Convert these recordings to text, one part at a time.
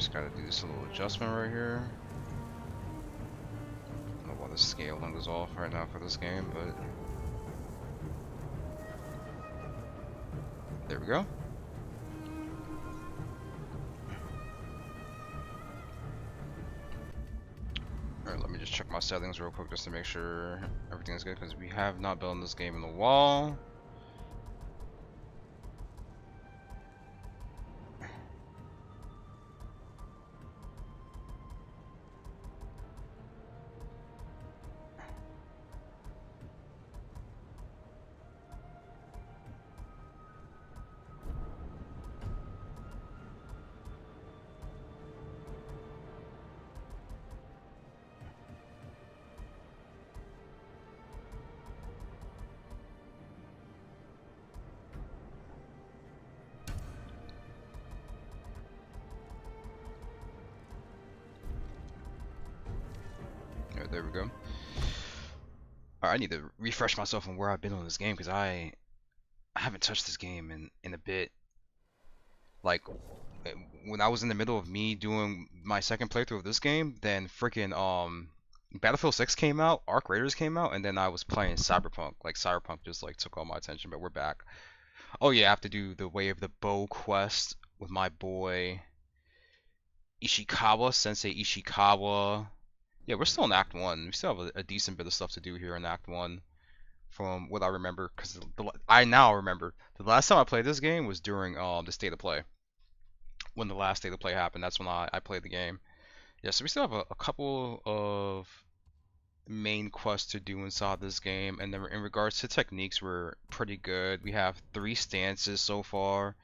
just gotta do this little adjustment right here. I don't know why the scaling is off right now for this game, but there we go. Alright, let me just check my settings real quick just to make sure everything's good, because we have not built this game in a while. Alright, there we go. Alright, I need to refresh myself on where I've been on this game, because I haven't touched this game in a bit. Like, when I was in the middle of me doing my second playthrough of this game, then freaking Battlefield 6 came out, Arc Raiders came out, and then I was playing Cyberpunk. Like Cyberpunk just like took all my attention, but we're back. Oh yeah, I have to do the Way of the Bow quest with my boy Ishikawa, Sensei Ishikawa. Yeah, we're still in Act 1. We still have a decent bit of stuff to do here in Act 1 from what I remember, because I now remember the last time I played this game was during the State of Play. When the last State of Play happened, that's when I played the game. Yeah, so we still have a couple of main quests to do inside this game, and then in regards to techniques, we're pretty good. We have 3 stances so far.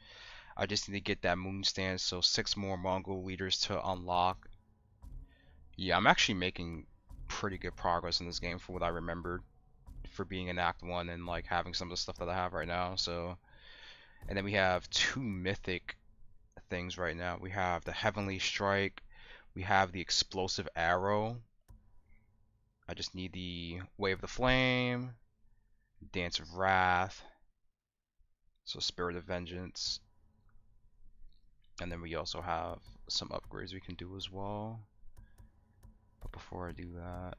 I just need to get that moon stance, so 6 more Mongol leaders to unlock. Yeah, I'm actually making pretty good progress in this game for what I remembered for being in Act 1 and like having some of the stuff that I have right now. So, and then we have 2 mythic things right now. We have the Heavenly Strike, we have the Explosive Arrow. I just need the Way of the Flame, Dance of Wrath, so Spirit of Vengeance, and then we also have some upgrades we can do as well. But before I do that,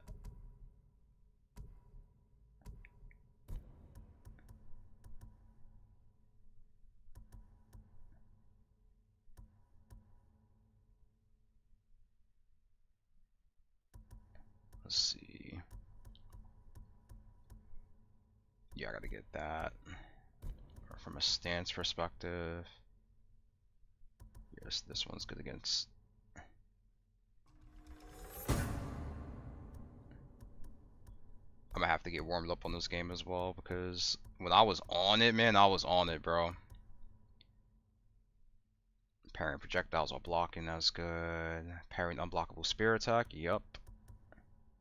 let's see. Yeah, I gotta get that. From a stance perspective, yes, this one's good against. I'm gonna have to get warmed up on this game as well, because when I was on it, man, I was on it, bro. Parrying projectiles while blocking, that's good. Parrying unblockable spear attack, yep.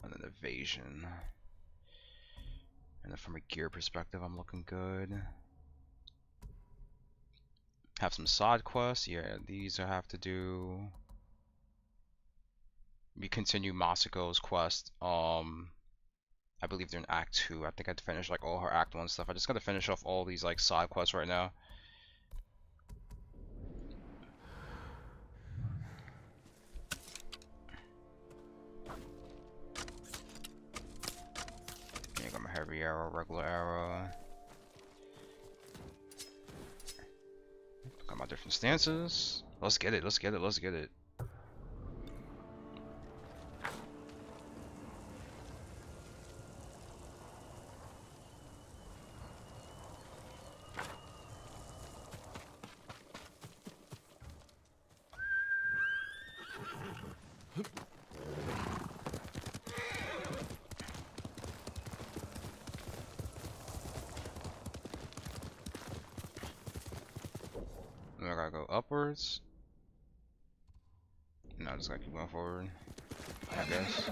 And then evasion. And then from a gear perspective, I'm looking good. Have some side quests, yeah, these I have to do. We continue Masiko's quest. I believe they're in Act 2. I think I had to finish like all her Act 1 stuff. I just gotta finish off all these like side quests right now. I got my heavy arrow, regular arrow. Got my different stances. Let's get it, let's get it, let's get it. I gotta go upwards. No, I just gotta keep going forward, I guess.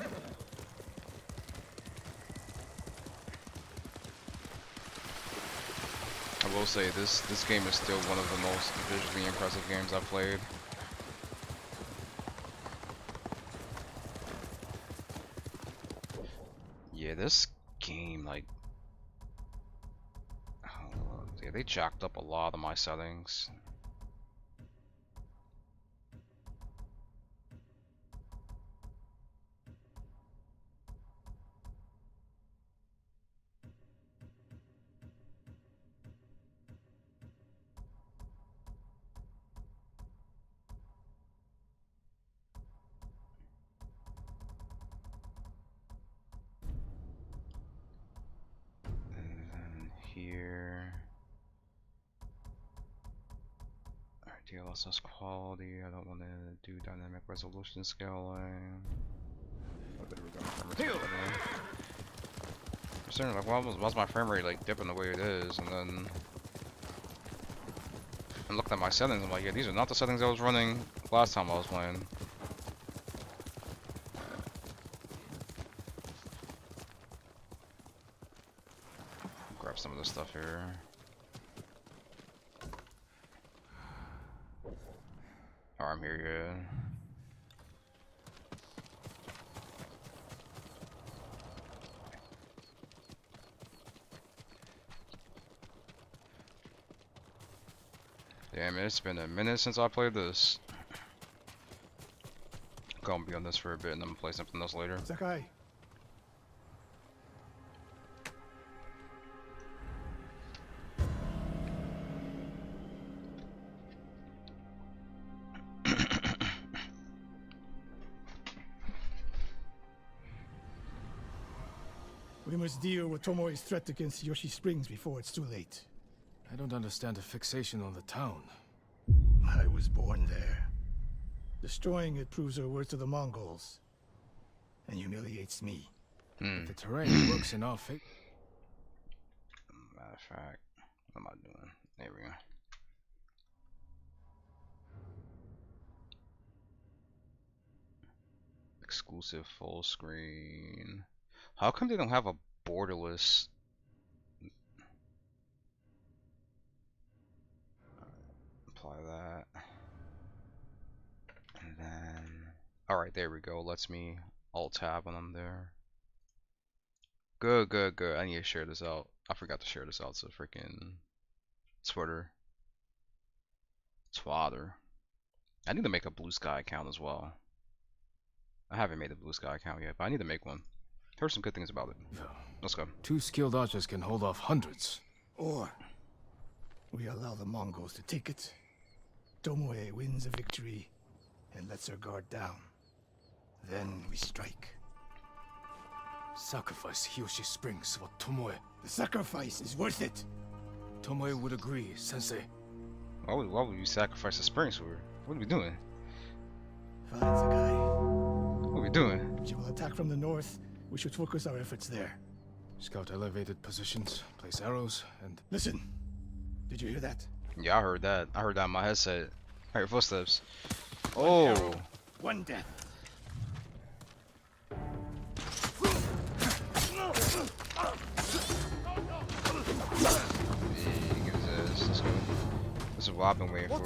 I will say this game is still one of the most visually impressive games I've played. Yeah, this game, like, oh, yeah, they jacked up a lot of my settings. DLSS quality. I don't want to do dynamic resolution scaling. Oh, there we go. I'm saying, like, why's my frame rate like dipping the way it is? And then I'm looking at my settings. I'm like, yeah, these are not the settings I was running last time I was playing. Grab some of this stuff here. Arm here, yeah. Damn, it's been a minute since I played this. Gonna be on this for a bit and then play something else later. Sakai. We must deal with Tomoe's threat against Yoshi Springs before it's too late. I don't understand the fixation on the town. I was born there. Destroying it proves her worth to the Mongols. And humiliates me. The terrain works in our favor. Matter of fact, what am I doing? There we go. Exclusive full screen. How come they don't have a borderless? Apply that. And then, alright, there we go. Lets me alt tab when I'm there. Good, good, good. I need to share this out. I forgot to share this out to freaking Twitter. Twitter. I need to make a Blue Sky account as well. I haven't made a Blue Sky account yet, but I need to make one. Heard some good things about it. Let's go. 2 skilled archers can hold off hundreds. Or we allow the Mongols to take it. Tomoe wins a victory and lets her guard down. Then we strike. Sacrifice Yoshi Springs for Tomoe. The sacrifice is worth it. Tomoe would agree, Sensei. Why would you sacrifice the springs for her? What are we doing? Fine, Sakai. What are we doing? She will attack from the north. We should focus our efforts there. Scout elevated positions, place arrows, and... Listen. Did you hear that? Yeah, I heard that. I heard that in my headset. I heard footsteps. Oh! One death. Big as this. Let's go. This is what I've been waiting for.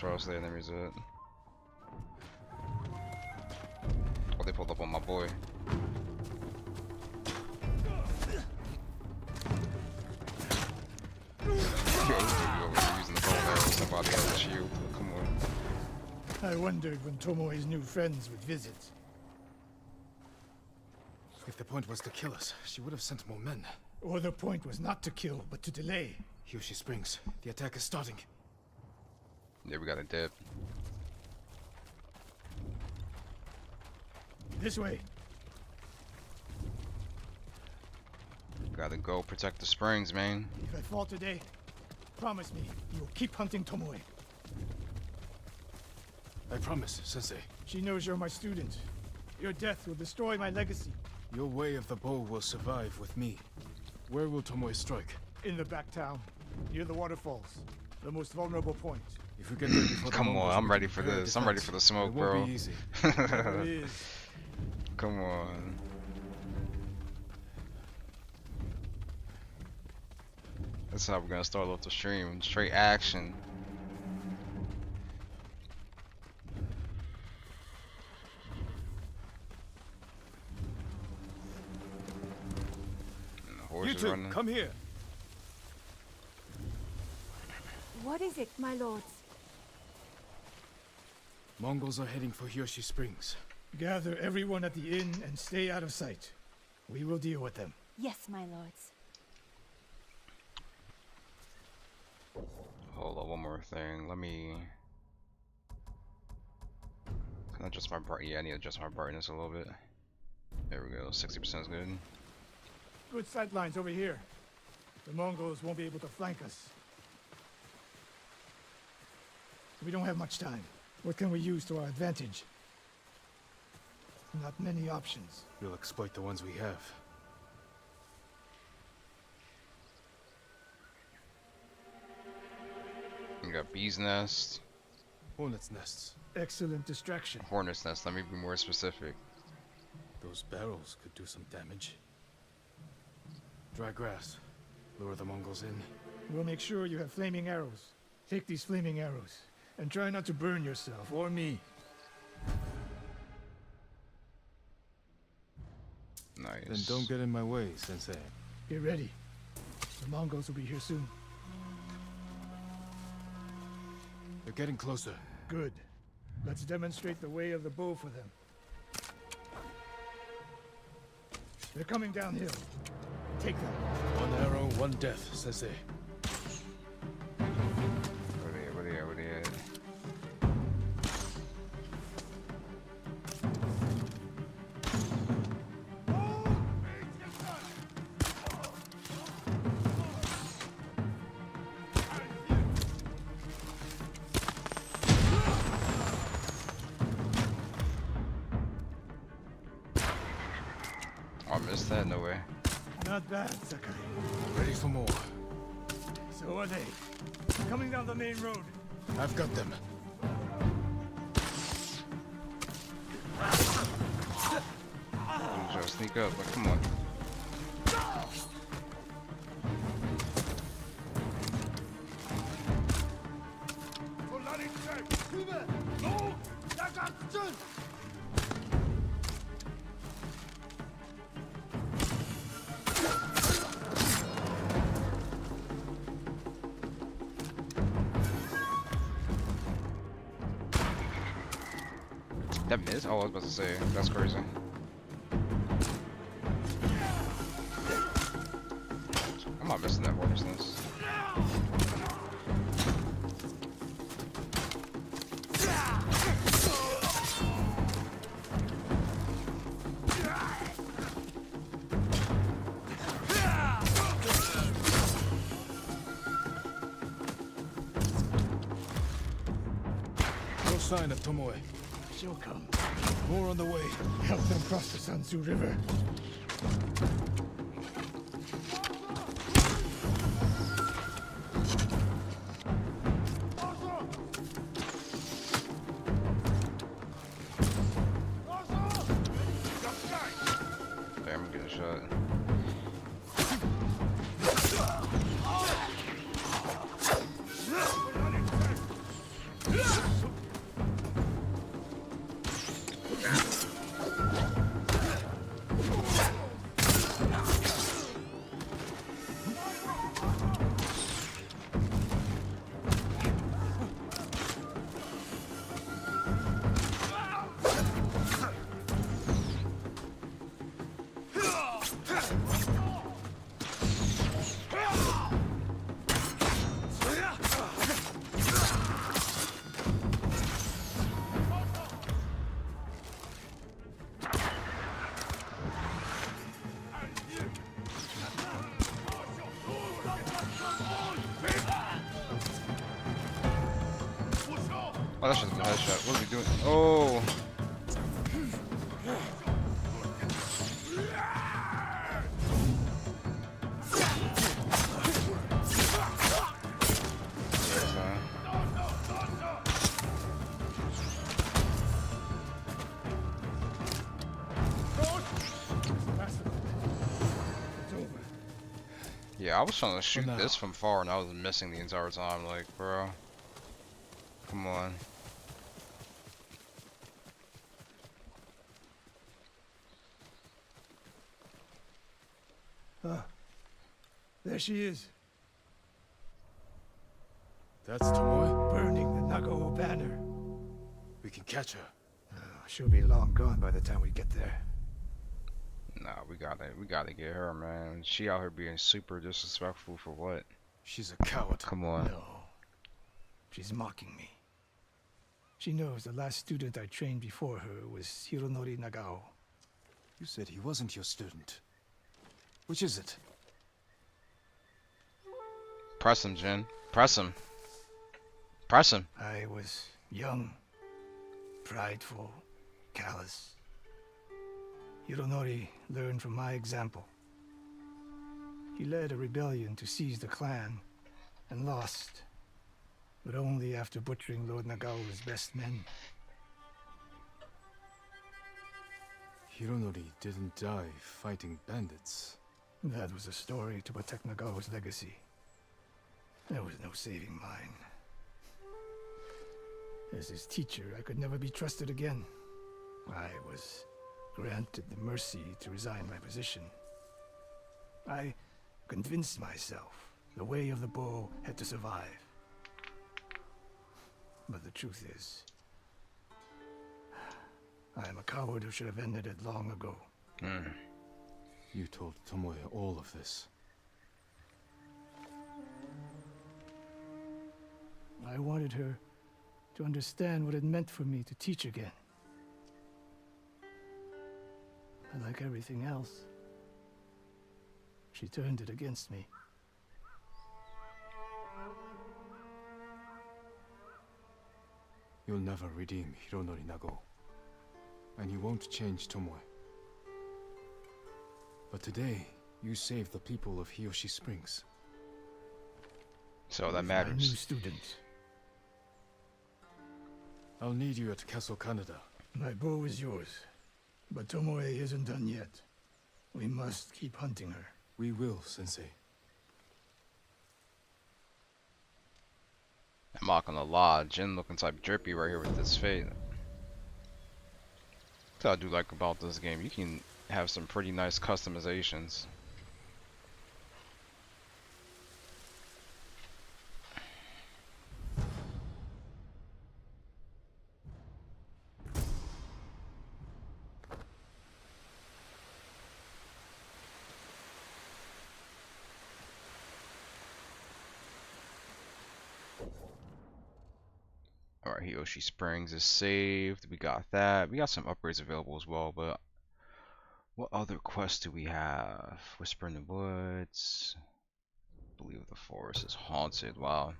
Where else the enemies at? Oh, they pulled up on my boy. Yo, you're using the bow and arrows, somebody has a shield. Come on. I wondered when Tomoe's new friends would visit. If the point was to kill us, she would have sent more men. Or the point was not to kill, but to delay. Yoshi Springs. The attack is starting. Yeah, we got a dip. This way. Gotta go protect the springs, man. If I fall today, promise me you will keep hunting Tomoe. I promise, Sensei. She knows you're my student. Your death will destroy my legacy. Your way of the bow will survive with me. Where will Tomoe strike? In the back town, near the waterfalls. The most vulnerable point. If we get there before Come the Mongols, on, I'm we ready can for prepare a this. I'm ready defense. for the smoke, It bro. won't be easy. It is. Come on. That's how we're gonna start off the stream. Straight action. And the horse You is two, running. come here. What is it, my lords? Mongols are heading for Hiyoshi Springs. Gather everyone at the inn and stay out of sight. We will deal with them. Yes, my lords. Hold on, one more thing. Let me. Can I adjust my bright? Yeah, I need to adjust my brightness a little bit. There we go. 60% is good. Good sight lines over here. The Mongols won't be able to flank us. We don't have much time. What can we use to our advantage? Not many options. We'll exploit the ones we have. We got bee's nest. Hornet's nests. Excellent distraction. Hornet's nest. Let me be more specific. Those barrels could do some damage. Dry grass. Lure the Mongols in. We'll make sure you have flaming arrows. Take these flaming arrows, and try not to burn yourself or me. Nice. Then don't get in my way, Sensei. Get ready. The Mongols will be here soon. They're getting closer. Good. Let's demonstrate the way of the bow for them. They're coming downhill. Take them. One arrow, one death, Sensei. Where they at? Oh, I missed that? No way. Not bad, Sakai. Ready for more. So are they. Coming down the main road. I've got them. I'm trying to sneak up, but come on. That missed? Oh, I was about to say, that's crazy. I'm not missing that hornet's nest. No sign of Tomoe. She'll come. More on the way. Help them cross the Sansu River. Damn, I'm getting shot. Oh, that's just a headshot. What are we doing? Oh! Yeah, I was trying to shoot this from far and I was missing the entire time. Like, bro. Come on. There she is, That's Tomoe. burning the Nagao banner. We can catch her. She'll be long gone by the time we get there. Nah, we gotta get her, man. She out here being super disrespectful for what? She's a coward. Come on. No. She's mocking me. She knows the last student I trained before her was Hironori Nagao. You said he wasn't your student. Which is it? Press him, Jin. Press him. Press him. I was young, prideful, callous. Hironori learned from my example. He led a rebellion to seize the clan, and lost. But only after butchering Lord Nagao's best men. Hironori didn't die fighting bandits. That was a story to protect Nagao's legacy. There was no saving mine. As his teacher, I could never be trusted again. I was granted the mercy to resign my position. I convinced myself the way of the bow had to survive. But the truth is, I am a coward who should have ended it long ago. You told Tomoe all of this. I wanted her to understand what it meant for me to teach again. But like everything else, she turned it against me. You'll never redeem Hironori Nagao. And you won't change Tomoe. But today, you saved the people of Hiyoshi Springs. So that My new matters. student. I'll need you at Castle Canada. My bow is yours, but Tomoe isn't done yet. We must keep hunting her. We will, Sensei. I'm not gonna lie, Jin looking type drippy right here with this fade. That's what I do like about this game. You can have some pretty nice customizations. Alright, Hiyoshi Springs is saved. We got that. We got some upgrades available as well, but what other quests do we have? Whisper in the Woods. I believe the forest is haunted. Wow.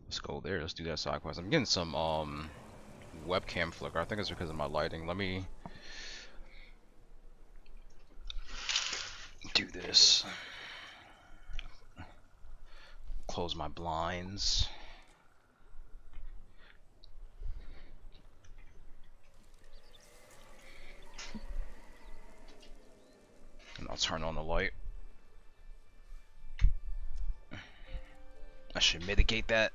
Let's go there. Let's do that side quest. I'm getting some webcam flicker. I think it's because of my lighting. Let me do this. Close my blinds. And I'll turn on the light. I should mitigate that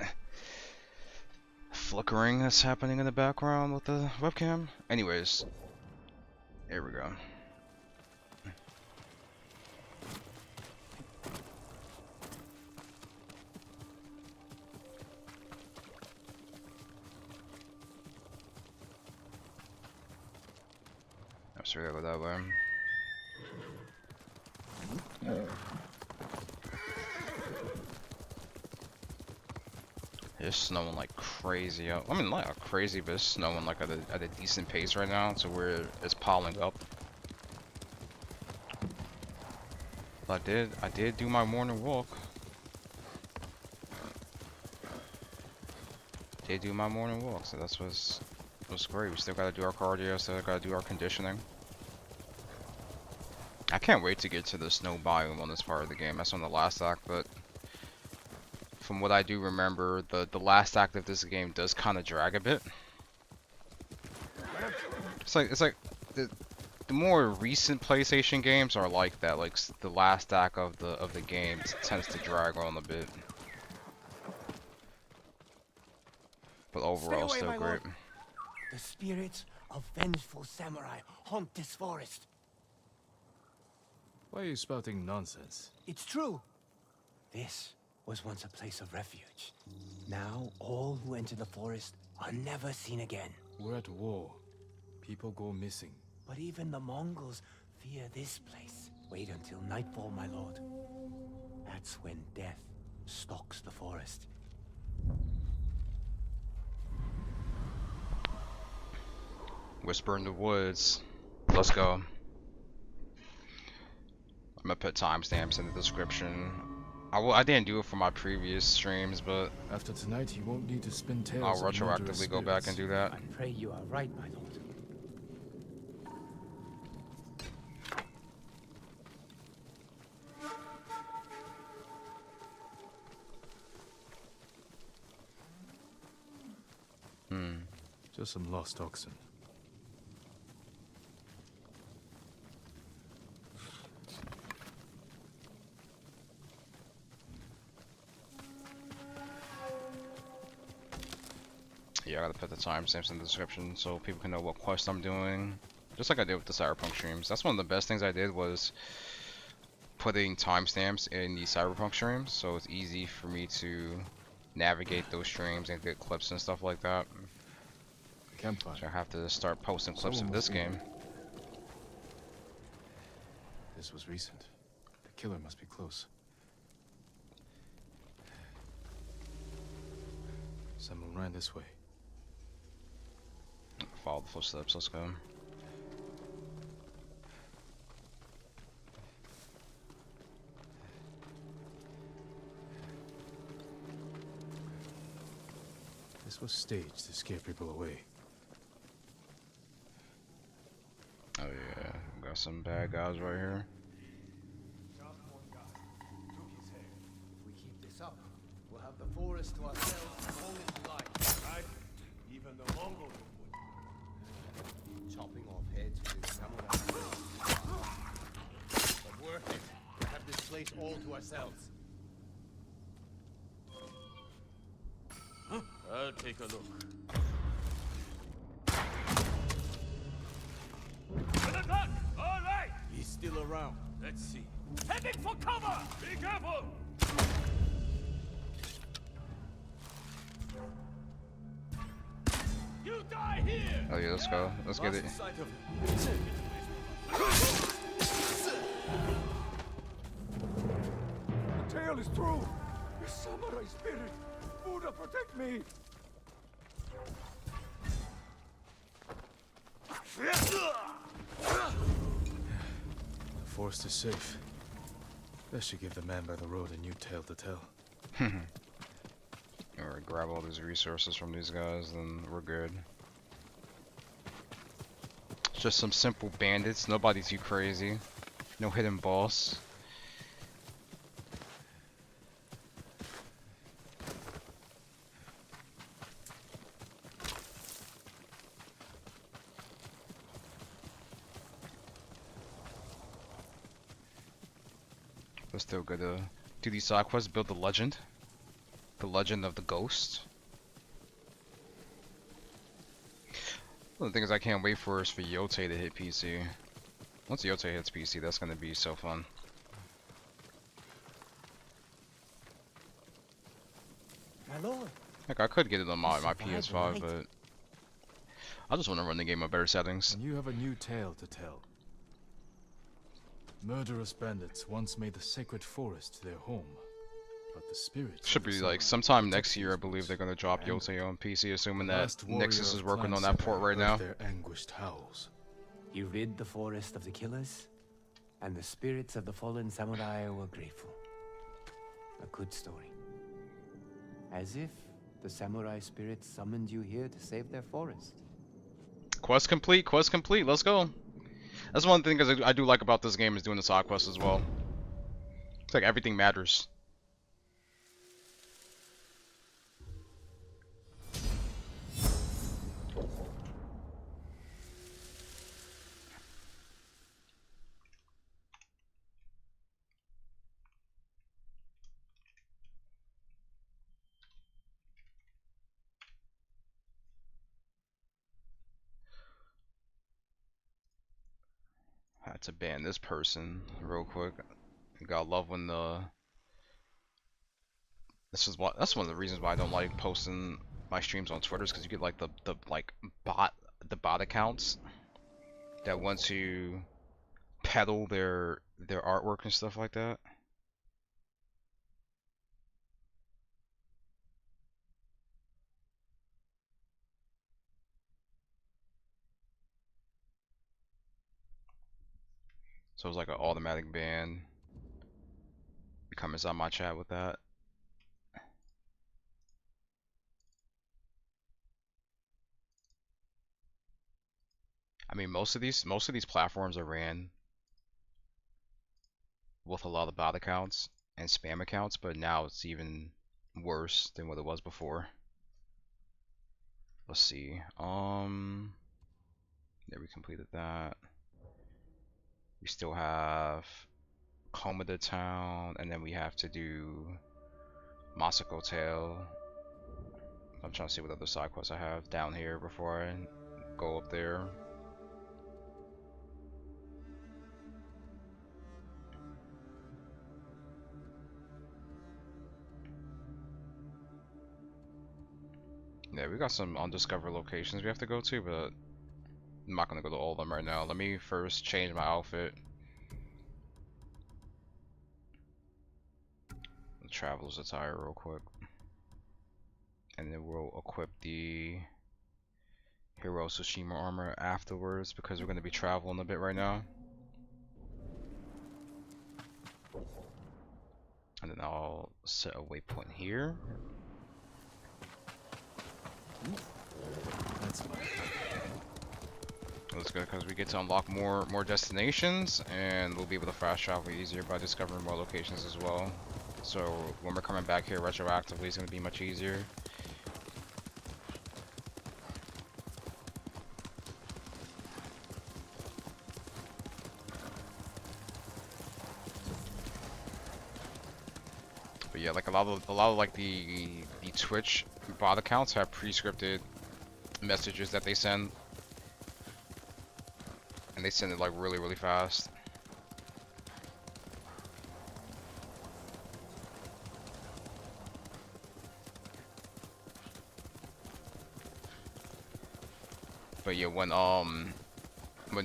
flickering that's happening in the background with the webcam. Anyways, there we go. I'm sorry, go that way. It's snowing like crazy out. I mean, not crazy, but it's snowing like at a decent pace right now, to where it's piling up. But I did do my morning walk. Did do my morning walk, so that's was great. We still gotta do our cardio, still gotta do our conditioning. I can't wait to get to the snow biome on this part of the game. That's on the last act, but from what I do remember, the last act of this game does kind of drag a bit. It's like the more recent PlayStation games are like that. Like the last act of the game tends to drag on a bit, but overall still great. The spirits of vengeful samurai haunt this forest. Why are you spouting nonsense? It's true. This was once a place of refuge. Now, all who enter the forest are never seen again. We're at war. People go missing. But even the Mongols fear this place. Wait until nightfall, my lord. That's when death stalks the forest. Whisper in the woods. Let's go. I'm gonna put timestamps in the description. I didn't do it for my previous streams, but After tonight, you won't need to spin tales I'll of murderous retroactively go back and spirits. do that. I pray you are right, my lord. Just some lost oxen. Yeah, I gotta put the timestamps in the description so people can know what quest I'm doing. Just like I did with the Cyberpunk streams. That's one of the best things I did was putting timestamps in the Cyberpunk streams, so it's easy for me to navigate those streams and get clips and stuff like that. Campfire. So I have to start posting clips of this game. This was recent. The killer must be close. Someone ran this way. Follow the footsteps, let's go. This was staged to scare people away. Oh yeah, got some bad guys right here. If we keep this up, we'll have the forest to ourselves and all into life. Right? Even the Mongols would. Chopping off heads with this samurai. But worth it to have this place all to ourselves. I'll take a look. An attack! All right! He's still around. Let's see. Heading for cover! Be careful! You die here! Oh yeah, let's go. Let's get it. Lost sight of him. The tale is true. The samurai spirit. Buddha, protect me. The forest is safe. Best should give the man by the road a new tale to tell. Alright, grab all these resources from these guys, then we're good. Just some simple bandits, nobody too crazy. No hidden boss. We're still gonna do these side quests, build the legend. The legend of the ghost. One of the things I can't wait for is for Yote to hit PC. Once Yote hits PC, that's gonna be so fun. My lord. Like, I could get it on my Survive the PS5, night. but I just want to run the game on better settings. And you have a new tale to tell. Murderous bandits once made the sacred forest their home. But the spirits Should of the be like samurai sometime protect next year, I these believe woods. they're gonna drop And Yote on PC, assuming the that last warrior Nixus is of working Clan on that port Samurai right now. heard their anguished howls. You rid the forest of the killers, and the spirits of the fallen samurai were grateful. A good story. As if the samurai spirits summoned you here to save their forest. Quest complete, quest complete, let's go. That's one thing I do like about this game is doing the side quests as well. It's like everything matters. Had to ban this person real quick. Gotta love when the that's one of the reasons why I don't like posting my streams on Twitter is because you get like the like bot accounts that want to peddle their artwork and stuff like that. So it's like an automatic ban. You come inside my chat with that. I mean, most of these platforms are ran with a lot of bot accounts and spam accounts, but now it's even worse than what it was before. Let's see. Yeah, we completed that. We still have Komada Town, and then we have to do Masako Tale. I'm trying to see what other side quests I have down here before I go up there. Yeah, we got some undiscovered locations we have to go to, but I'm not gonna go to all of them right now. Let me first change my outfit. The traveler's attire real quick. And then we'll equip the Hero Tsushima armor afterwards because we're gonna be traveling a bit right now. And then I'll set a waypoint here. That's fine. That's good because we get to unlock more destinations, and we'll be able to fast travel easier by discovering more locations as well. So when we're coming back here retroactively, it's gonna be much easier. But yeah, like a lot of like the Twitch bot accounts have pre-scripted messages that they send, and they send it like really fast. But yeah, when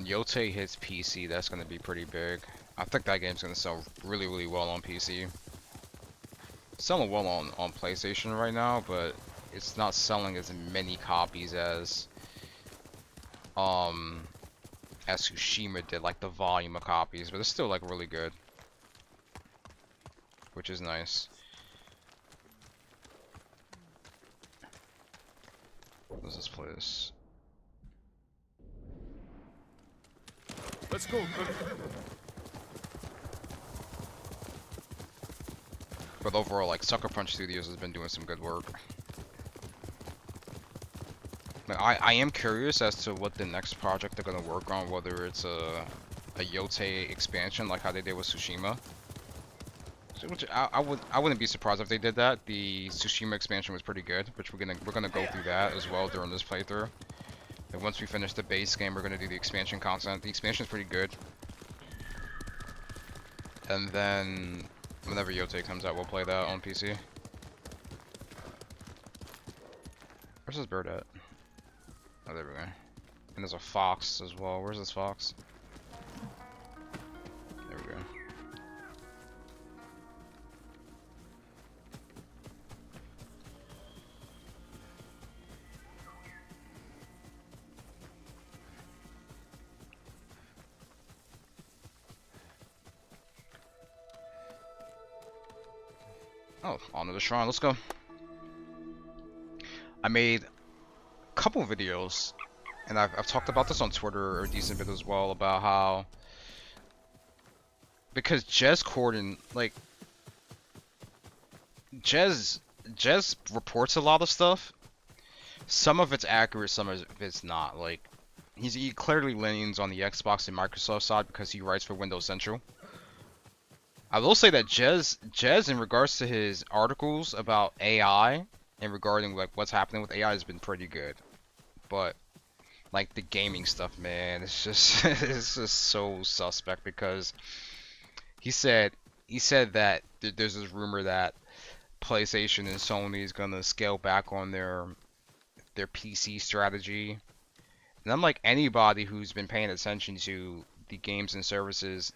Yote hits PC, that's gonna be pretty big. I think that game's gonna sell really well on PC. It's selling well on PlayStation right now, but it's not selling as many copies as Tsushima did, like the volume of copies, but it's still like really good, which is nice. What's this place? Let's go, Cook. But overall, like Sucker Punch Studios has been doing some good work. Like, I am curious as to what the next project they're gonna work on, whether it's a Yote expansion like how they did with Tsushima. So, which I wouldn't be surprised if they did that. The Tsushima expansion was pretty good, which we're gonna go through that as well during this playthrough. And once we finish the base game, we're gonna do the expansion content. The expansion is pretty good. And then whenever Yote comes out, we'll play that on PC. Where's this bird at? Oh, there we go. And there's a fox as well. Where's this fox? There we go. Oh, onto the shrine. Let's go. I made a couple videos, and I've talked about this on Twitter a decent bit as well, about how, because Jez Corden, like, Jez reports a lot of stuff. Some of it's accurate, some of it's not. Like, he clearly leans on the Xbox and Microsoft side because he writes for Windows Central. I will say that Jez, in regards to his articles about AI and regarding like what's happening with AI, has been pretty good. But like the gaming stuff, man, it's just it's just so suspect because he said that there's this rumor that PlayStation and Sony is gonna scale back on their their PC strategy. And unlike anybody who's been paying attention to the games and services,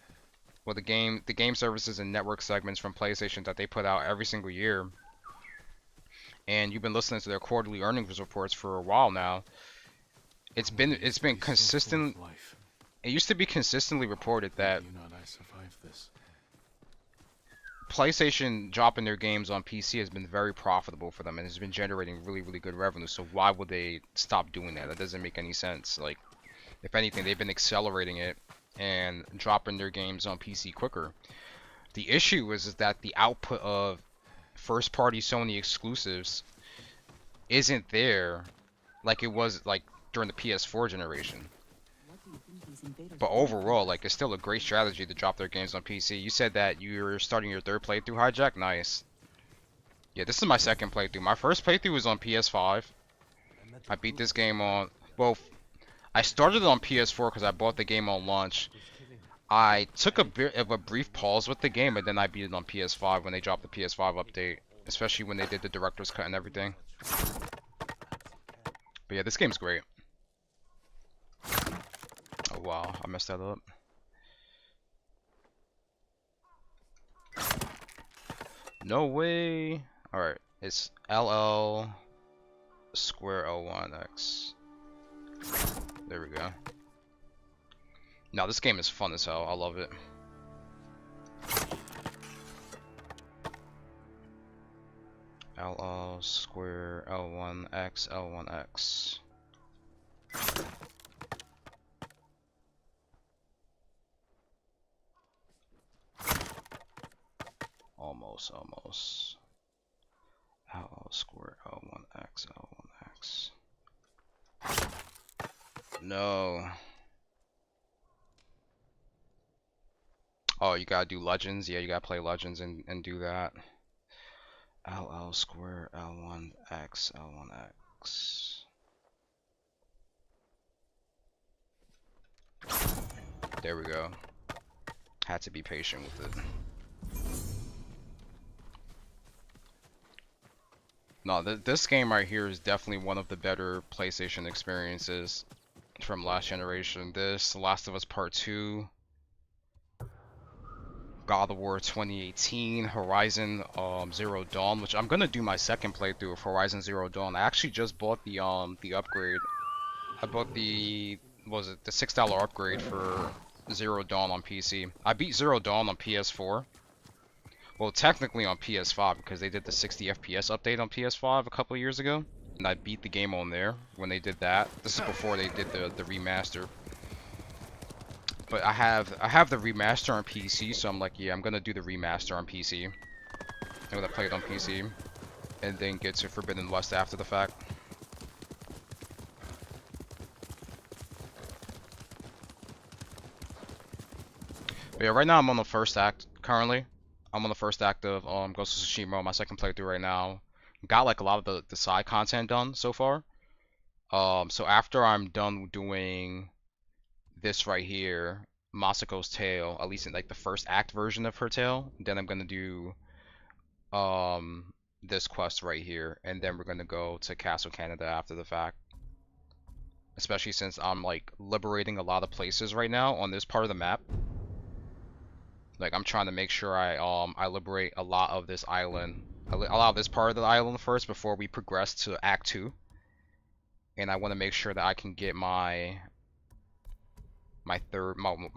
well, the game services and network segments from PlayStation that they put out every single year, and you've been listening to their quarterly earnings reports for a while now, it's been consistent. It used to be consistently reported that You not I survived this. PlayStation dropping their games on PC has been very profitable for them and has been generating really, really good revenue. So why would they stop doing that? That doesn't make any sense. Like, if anything, they've been accelerating it and dropping their games on PC quicker. The issue is that the output of first-party Sony exclusives isn't there like it was like during the PS4 generation. But overall, like, it's still a great strategy to drop their games on PC. You said that you're starting your third playthrough, Hijack? Nice. Yeah, this is my second playthrough. My first playthrough was on PS5. I beat this game on... Well, I started it on PS4 because I bought the game on launch. I took a bit of a brief pause with the game, and then I beat it on PS5 when they dropped the PS5 update. Especially when they did the director's cut and everything. But yeah, this game's great. Oh wow, I messed that up. No way. Alright, it's LL square L1X. There we go. Now this game is fun as hell. I love it. LL square L1X L1X. Almost. LL square L1X L1X. No. Oh, you gotta do Legends? Yeah, you gotta play Legends and do that. LL square L1X L1X. There we go. Had to be patient with it. No, this game right here is definitely one of the better PlayStation experiences from last generation. This, Last of Us Part 2, God of War 2018, Horizon Zero Dawn, which I'm gonna do my second playthrough of Horizon Zero Dawn. I actually just bought the upgrade. I bought the the $6 upgrade for Zero Dawn on PC. I beat Zero Dawn on PS4. Well, technically on PS5 because they did the 60 FPS update on PS5 a couple of years ago, and I beat the game on there when they did that. This is before they did the remaster. But I have the remaster on PC, so I'm like, yeah, I'm gonna do the remaster on PC. I'm gonna play it on PC, and then get to Forbidden West after the fact. But yeah, right now I'm on the first act currently. I'm on the first act of Ghost of Tsushima, my second playthrough right now. Got like a lot of the side content done so far. So after I'm done doing this right here, Masako's tale, at least in like the first act version of her tale, then I'm gonna do this quest right here, and then we're gonna go to Castle Canada after the fact. Especially since I'm like liberating a lot of places right now on this part of the map. Like, I'm trying to make sure I liberate a lot of this island, a lot of this part of the island first before we progress to Act 2. And I want to make sure that I can get my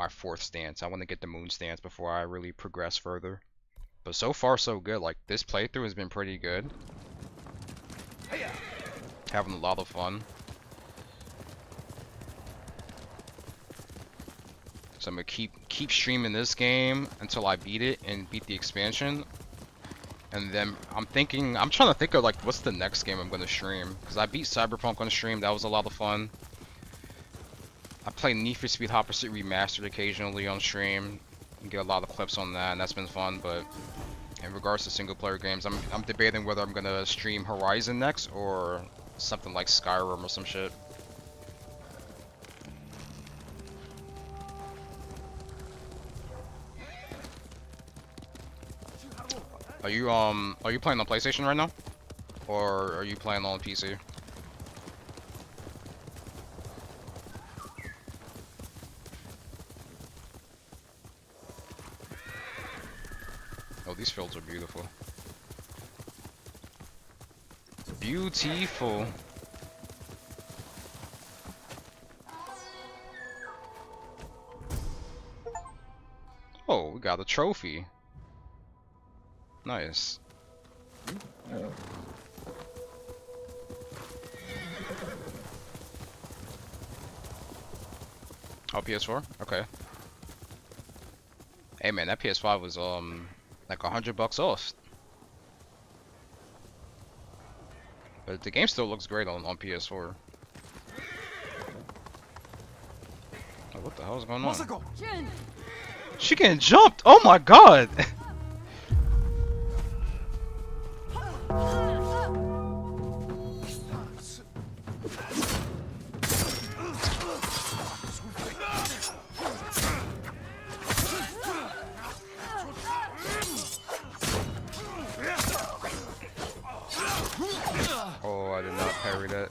fourth stance. I want to get the moon stance before I really progress further. But so far so good. Like, this playthrough has been pretty good. Having a lot of fun. So I'm gonna keep streaming this game until I beat it and beat the expansion. And then I'm trying to think of like what's the next game I'm gonna stream, because I beat Cyberpunk on stream. That was a lot of fun. I play Need for Speed Hot Pursuit Remastered occasionally on stream. You get a lot of clips on that, and that's been fun. But in regards to single player games, I'm debating whether I'm gonna stream Horizon next or something like Skyrim or some shit. Are you playing on PlayStation right now? Or are you playing on PC? Oh, these fields are beautiful. Beautiful. Oh, we got a trophy. Nice. Oh, PS4? Okay. Hey man, that PS5 was like $100 off. But the game still looks great on PS4. Oh, what the hell is going on? She getting jumped! Oh my god! Oh, I did not parry that.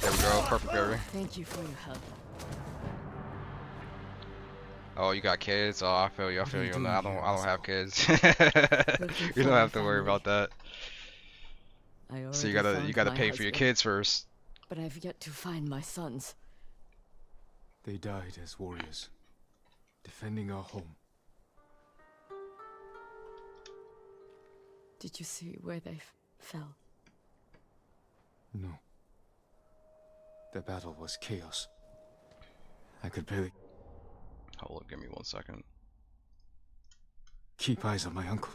There we go, perfect parry. Thank you for your help. Oh, you got kids? Oh, I feel you. I feel you. No, I don't have kids. Looking You don't for have to my worry family. about that. I So you already gotta found pay my for your husband, kids first. But I've yet to find my sons. They died as warriors, defending our home. Did you see where they fell? No. The battle was chaos. I could barely Hold up, give me 1 second. keep eyes on my uncle.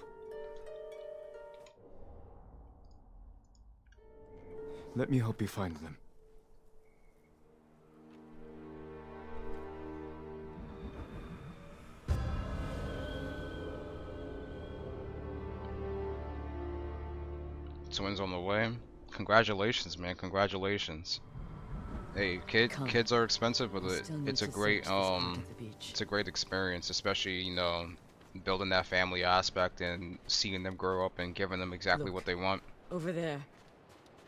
Let me help you find them. Twins on the way. Congratulations, man. Congratulations. Hey, Come. kids are expensive, but We still need it's a to great search this part of the beach. it's a great experience, especially, you know, building that family aspect and seeing them grow up and giving them exactly Look. what they want. Over there.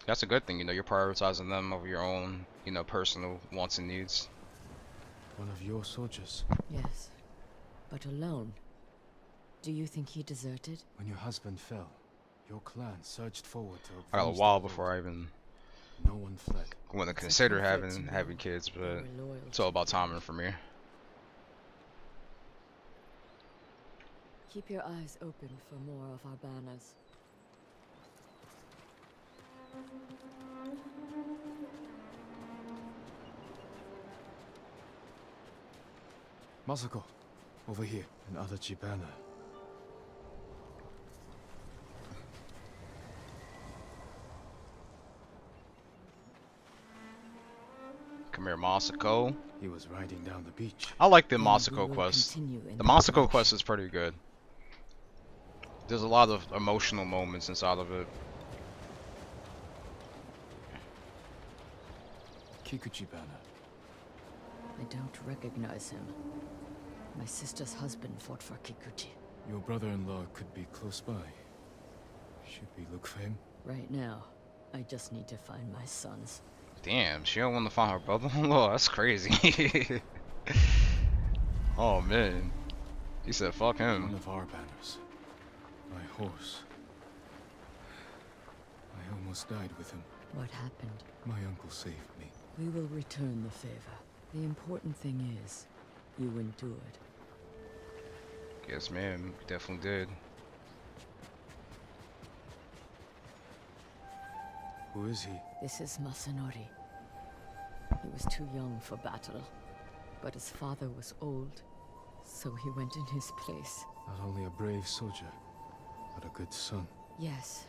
That's a good thing, you know, you're prioritizing them over your own, you know, personal wants and needs. One of your soldiers. Yes. But alone. Do you think he deserted? When your husband fell, your clan surged forward to I got a avenge while their before I even lord. No one fled. want to It's a consider comfort to having know kids, they but were loyal it's to all about you. timing for me. Keep your eyes open for more of our banners. Masako, over here. Another Chibana. Come here, Masako. He was riding down the beach. I like the Then Masako we will quest. continue in The that Masako direction. quest is pretty good. There's a lot of emotional moments inside of it. Kikuchibana. I don't recognize him. My sister's husband fought for Kikuchi. Your brother-in-law could be close by. Should we look for him? Right now, I just need to find my sons. Damn, she don't want to find her brother-in-law. That's crazy. Oh man, he said fuck One him. of our banners. My horse. I almost died with him. What happened? My uncle saved me. We will return the favor. The important thing is, you endured. Yes, ma'am, definitely did. Who is he? This is Masanori. He was too young for battle, but his father was old, so he went in his place. Not only a brave soldier, but a good son. Yes,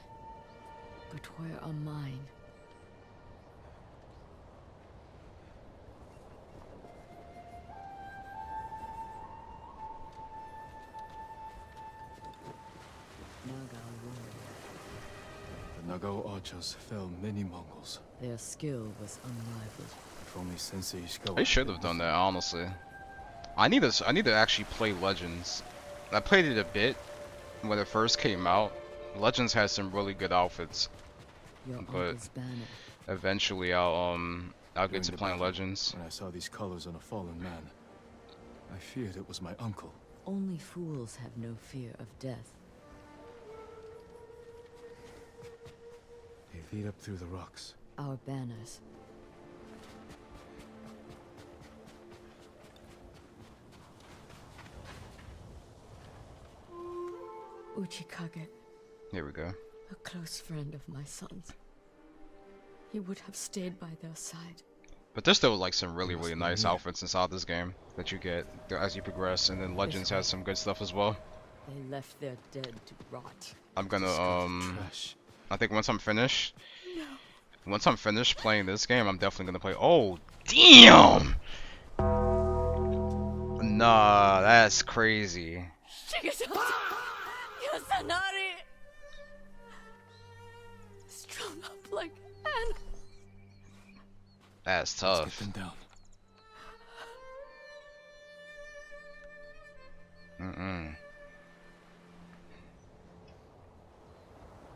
but where are mine? Naga warrior. The Nagao archers fell many Mongols. Their skill was unrivaled. If only Sensei Ishikawa. They should have done that, honestly. I need to actually play Legends. I played it a bit when it first came out. Legends has some really good outfits. Your But- uncle's banner. Eventually, I'll get During to the playing battle, Legends. When I saw these colors on a fallen man, I feared it was my uncle. Only fools have no fear of death. They lead up through the rocks. Our banners. Uchikage, Here we go. a close friend of my son's. He would have stayed by their side. But there's still like some really nice outfits inside this game that you get as you progress, and then Legends has some good stuff as well. They left their dead to rot. I'm gonna Trash. I think once I'm finished playing this game, I'm definitely gonna play. Oh damn! Nah, that's crazy. Yasanari! Strung up like an. That's Let's tough. get them down. Mm-mm.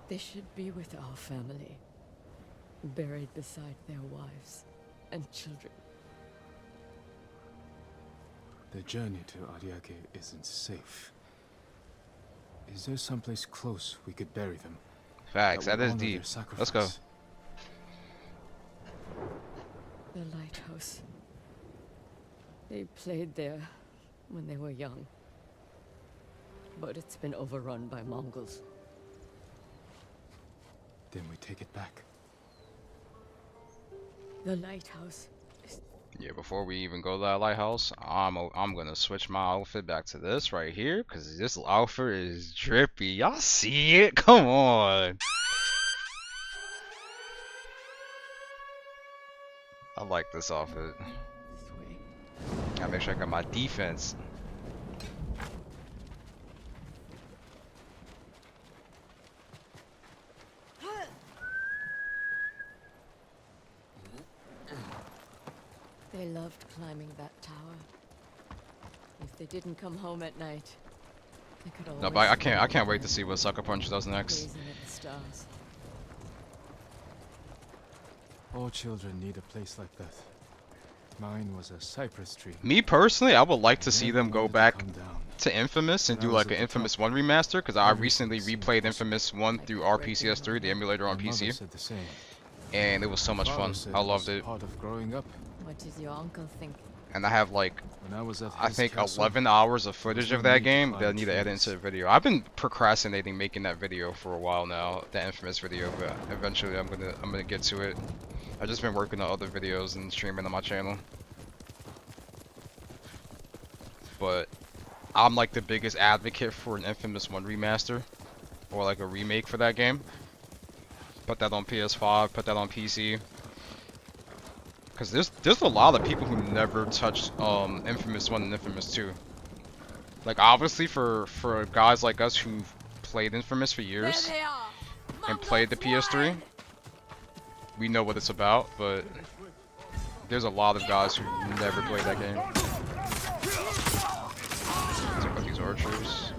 They should be with our family, buried beside their wives and children. The journey to Ariake isn't safe. Is there someplace close we could bury them? Facts. That will is honor deep. their Let's go. sacrifice? The lighthouse. They played there when they were young. But it's been overrun by Mongols. Then we take it back. The lighthouse is... Yeah, before we even go to that lighthouse, I'm gonna switch my outfit back to this right here, cause this outfit is drippy. Y'all see it? Come on. I like this outfit. this way. Gotta make sure I got my defense. They loved climbing that tower. If they didn't come home at night, they could always... No, but I can't wait to see what Sucker Punch does next. Gazing at the stars. All children need a place like that. Mine was a cypress tree. Me personally, I would like to I see never them go wanted to back come down. to Infamous and When I do was like an at the Infamous top, 1 remaster, because I everything recently seemed replayed possible. Infamous 1 through RPCS3, the emulator on My mother PC, said the same. and it was so much Father fun. said I it loved was it. Part of growing up. What did your uncle think? And I have like, When I was at I his think castle, 11 hours of footage no of that need to game climb that I need to edit trees. into the video. I've been procrastinating making that video for a while now, the Infamous video, but eventually I'm gonna get to it. I've just been working on other videos and streaming on my channel. But I'm like the biggest advocate for an Infamous 1 remaster or like a remake for that game. Put that on PS5, put that on PC. Cause there's a lot of people who never touched Infamous 1 and Infamous 2. Like obviously for guys like us who played Infamous for years There they are! and played the PS3, we know what it's about, but there's a lot of guys who never played that game. Check out these archers.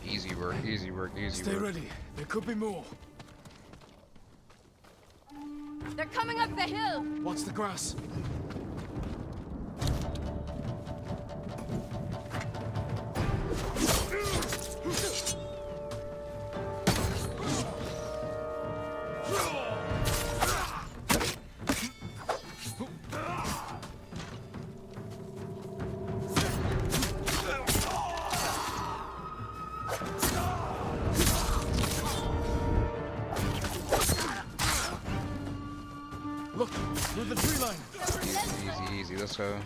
Easy work, easy work, easy Stay work. ready. There could be more. They're coming up the hill! Watch the grass. Look, through the tree line. Easy, easy, easy, let's go.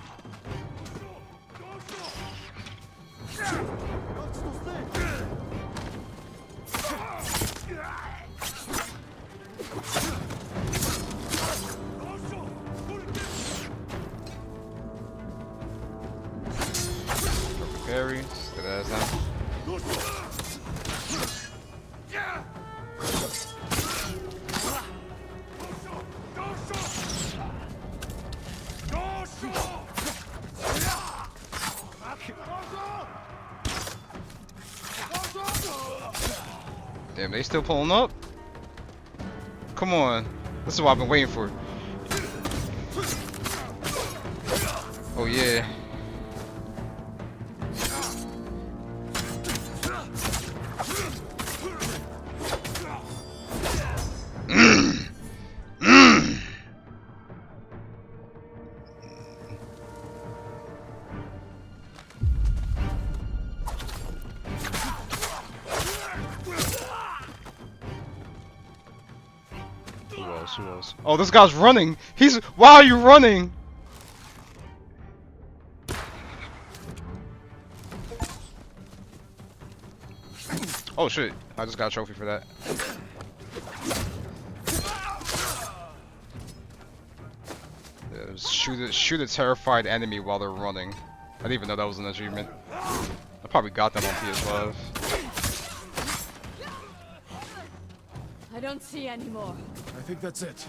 Damn, they still pulling up? Come on. This is what I've been waiting for. Oh yeah. Who else? Who else? Oh, this guy's running. Why are you running? Oh shit! I just got a trophy for that. Yeah, shoot a terrified enemy while they're running. I didn't even know that was an achievement. I probably got that on PS5. I don't see any more. I think that's it.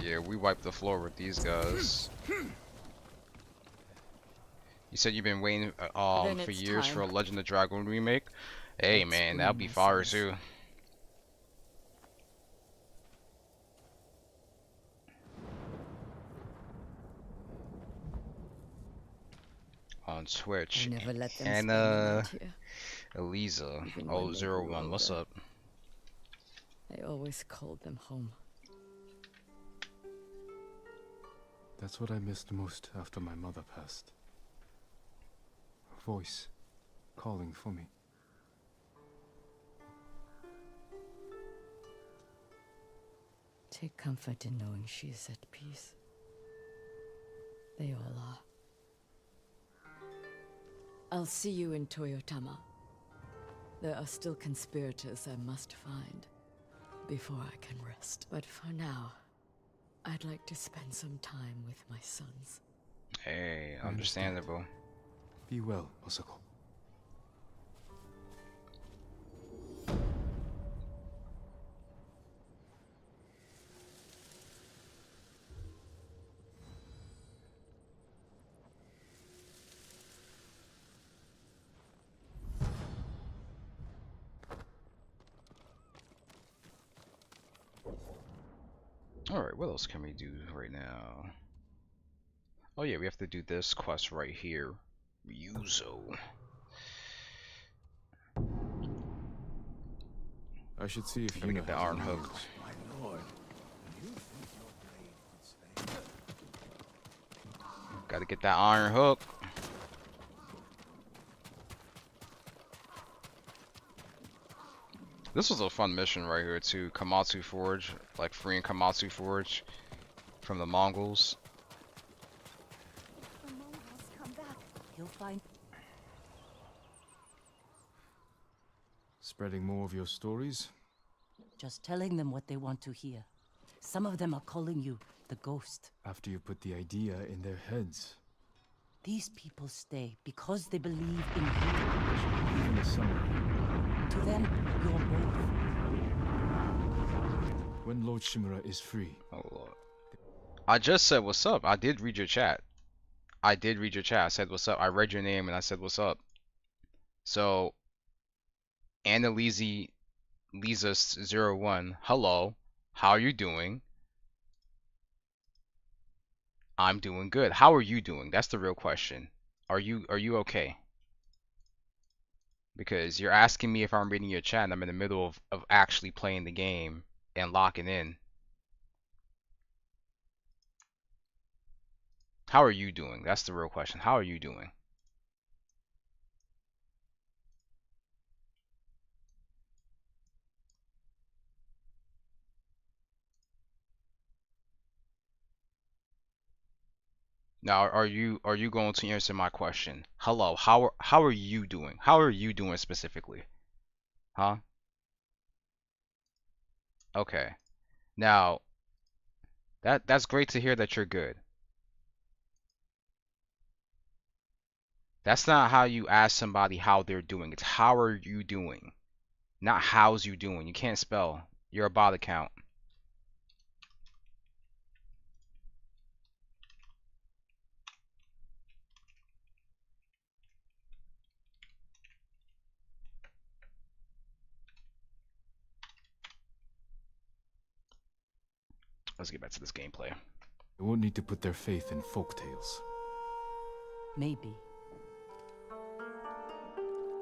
Yeah, we wiped the floor with these guys. You said you've been waiting Then for it's years time. for a Legend of Dragoon remake. Hey Let's man, bring that'd be my fire sons. too. On I Twitch. never let them And spend the night here. Elisa. Even Oh, when they 01. grew What's older. up? I always called them home. That's what I missed most after my mother passed. Her voice calling for me. Take comfort in knowing she is at peace. They all are. I'll see you in Toyotama. There are still conspirators I must find before I can rest. But for now, I'd like to spend some time with my sons. Hey, I understand. understandable. Be well, Osako. Alright, what else can we do right now? Oh yeah, we have to do this quest right here. Ryuzo. I should see if Gotta Yuna get the has iron any hook. news. My lord, you think your blade would slay? Gotta get that iron hook. This was a fun mission right here too. Kamatsu Forge, like freeing Kamatsu Forge from the Mongols. The Mongols come back. You'll find Spreading more of your stories? just telling them what they want to hear. Some of them are calling you the ghost. After you put the idea in their heads. These people stay because they believe in you. Even a samurai. To them, you're both. When Lord Shimura is free, Oh lord. I just said what's up. I did read your chat. I did read your chat. I said what's up. I read your name and I said what's up. So Annalise Lisa01, hello. How are you doing? I'm doing good. How are you doing? That's the real question. Are you okay? Because you're asking me if I'm reading your chat and I'm in the middle of actually playing the game and locking in. How are you doing? That's the real question. How are you doing? Now, are you going to answer my question? Hello, how are you doing? How are you doing specifically? Huh? Okay. Now, that's great to hear that you're good. That's not how you ask somebody how they're doing. It's how are you doing? Not how's you doing. You can't spell. You're a bot account. Let's get back to this gameplay. They won't need to put their faith in folk tales. Maybe.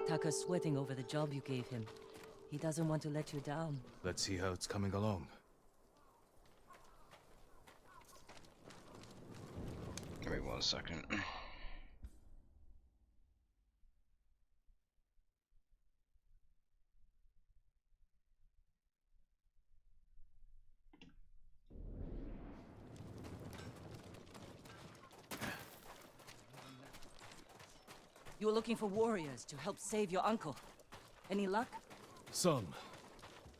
Taka's sweating over the job you gave him. He doesn't want to let you down. Let's see how it's coming along. Give me 1 second. You were looking for warriors to help save your uncle. Any luck? Some.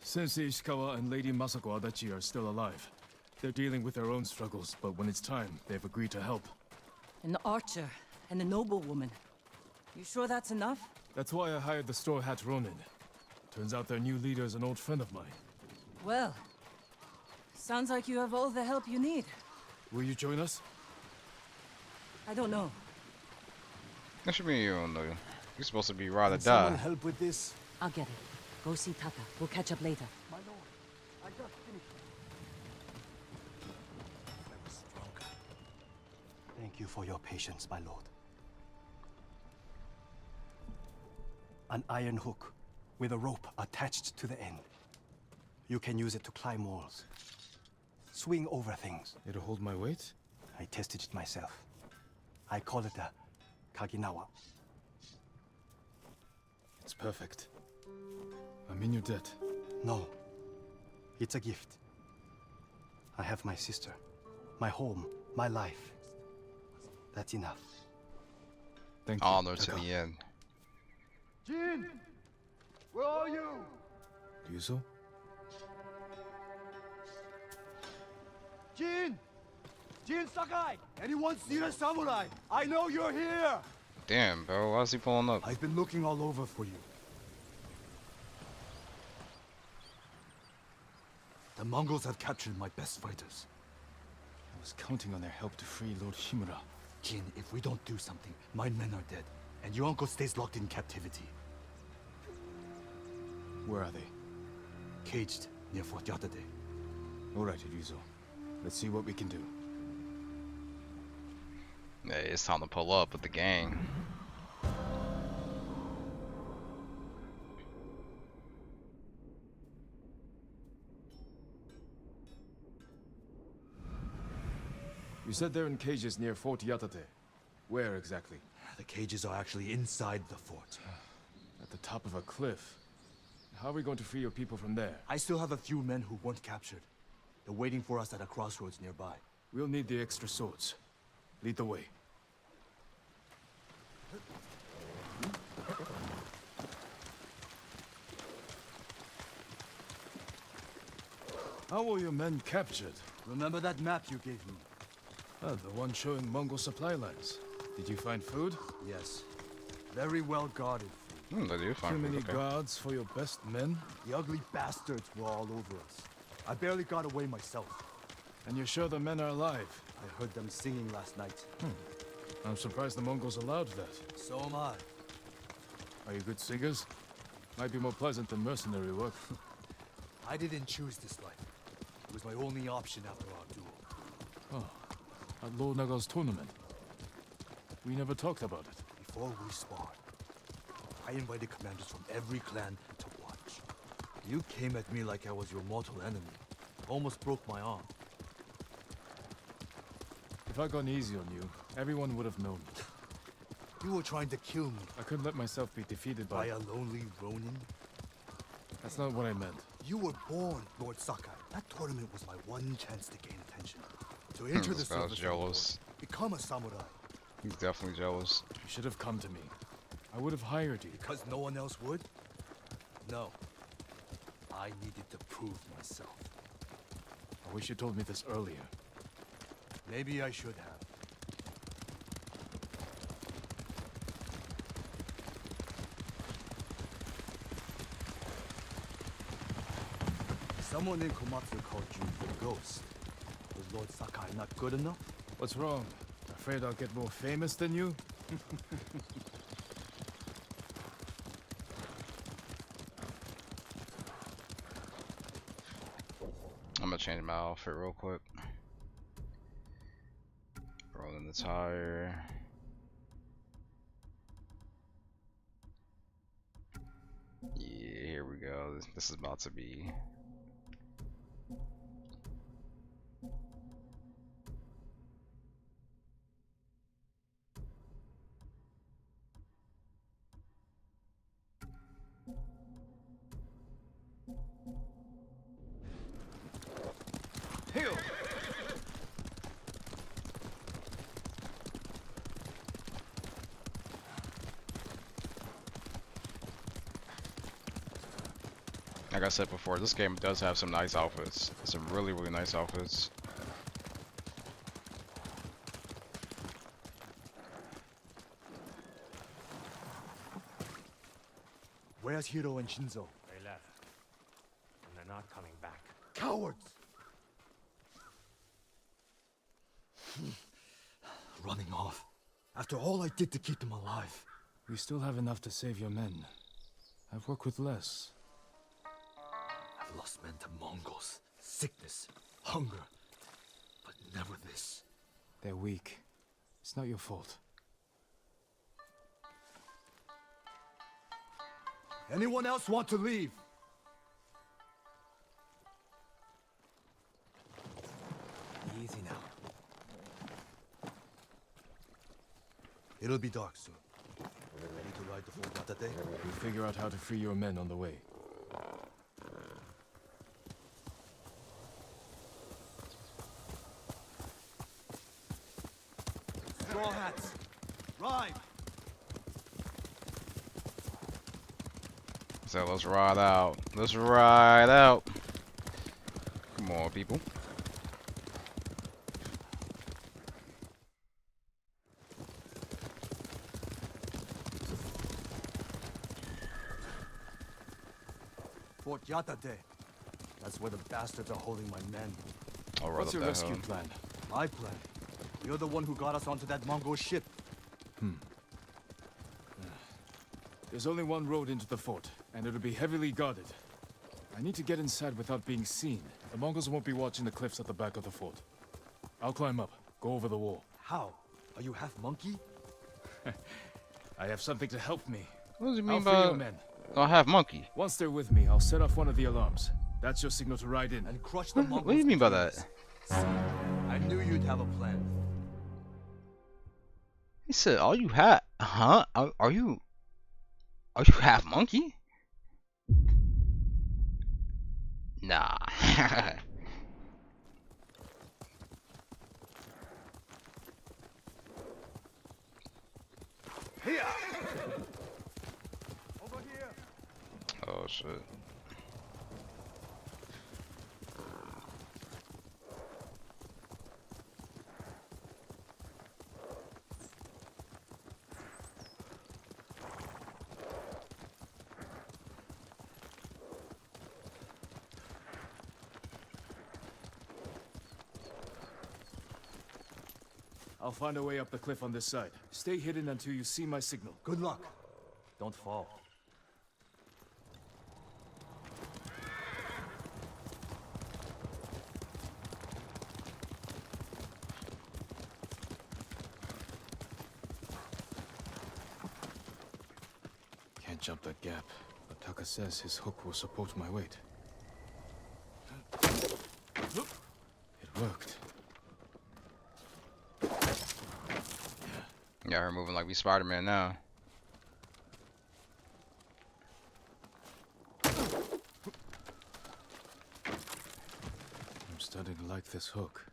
Sensei Ishikawa and Lady Masako Adachi are still alive. They're dealing with their own struggles, but when it's time, they've agreed to help. An archer and a noblewoman. You sure that's enough? That's why I hired the Straw Hat Ronin. Turns out their new leader is an old friend of mine. Well, sounds like you have all the help you need. Will you join us? I don't know. That should be you, though. You're supposed to be ride or Can someone die. help with this? I'll get it. Go see Taka. We'll catch up later. My lord, I just finished. I was stronger. Thank you for your patience, my lord. An iron hook with a rope attached to the end. You can use it to climb walls, swing over things. It'll hold my weight? I tested it myself. I call it a Kaginawa. It's perfect. I'm in your debt. No, it's a gift. I have my sister, my home, my life. That's enough. Thank you. Honor to Taka. the end. Jin! Where are you? Ryuzo? Jin! Jin Sakai! Anyone seen a samurai? I know you're here! Damn, bro. Why is he pulling up? I've been looking all over for you. The Mongols have captured my best fighters. I was counting on their help to free Lord Shimura. Jin, if we don't do something, my men are dead, and your uncle stays locked in captivity. Where are they? Caged near Fort Yatate. Alright, Ryuzo. Let's see what we can do. Hey, it's time to pull up with the gang. You said they're in cages near Fort Yatate. Where exactly? The cages are actually inside the fort. At the top of a cliff. How are we going to free your people from there? I still have a few men who weren't captured. They're waiting for us at a crossroads nearby. We'll need the extra swords. Lead the way. How were your men captured? Remember that map you gave me? Ah, the one showing Mongol supply lines. Did you find food? Yes. Very well guarded. They do Too find many food, okay. guards for your best men? The ugly bastards were all over us. I barely got away myself. And you're sure the men are alive? I heard them singing last night. I'm surprised the Mongols allowed that. So am I. Are you good singers? Might be more pleasant than mercenary work. I didn't choose this life. It was my only option after our duel. At Lord Naga's tournament. We never talked about it. Before we sparred, I invited commanders from every clan to watch. You came at me like I was your mortal enemy. Almost broke my arm. If I'd gone easy on you, everyone would have known. You were trying to kill me I couldn't let myself be defeated by by... a lonely Ronin. That's not what I meant. You were born, Lord Sakai. That tournament was my one chance to gain attention. To enter the This guy's service of the Lord, jealous. become a samurai. He's definitely jealous. You should have come to me. I would have hired you. Because no one else would? No. I needed to prove myself. I wish you told me this earlier. Maybe I should have. Someone in Komatsu called you the Ghost. Was Lord Sakai not good enough? What's wrong? Afraid I'll get more famous than you? I'm gonna change my outfit real quick. Rolling the tire. Yeah, here we go. This is about to be. Like I said before, this game does have some nice outfits. Some really, really nice outfits. Where's Hiro and Shinzo? They left. And they're not coming back. Cowards! Running off. After all I did to keep them alive. We still have enough to save your men. I've worked with less. I've lost men to Mongols, sickness, hunger. But never this. They're weak. It's not your fault. Anyone else want to leave? Easy now. It'll be dark soon. Ready to ride the full Yatate? We'll figure out how to free your men on the way. Straw hats! Ride! So let's ride out. Let's ride out. Come on, people. Fort Yatate. That's where the bastards are holding my men. I'll ride What's up your that rescue hill. plan? My plan. You're the one who got us onto that Mongol ship. There's only one road into the fort, and it'll be heavily guarded. I need to get inside without being seen. The Mongols won't be watching the cliffs at the back of the fort. I'll climb up, go over the wall. How? Are you half monkey? I have something to help me. What does he I'll mean free your by men. I have monkey? Once they're with me, I'll set off one of the alarms. That's your signal to ride in. And crush the Mongols. What do you mean by between that? us. I knew you'd have a plan. He said, "Are you half? Huh? Are you half monkey?" Nah. Here! Over here! Oh shit. I'll find a way up the cliff on this side. Stay hidden until you see my signal. Good luck. Don't fall. Can't jump that gap, but Taka says his hook will support my weight. It worked. Yeah, we're moving like we Spider-Man now. I'm starting to like this hook.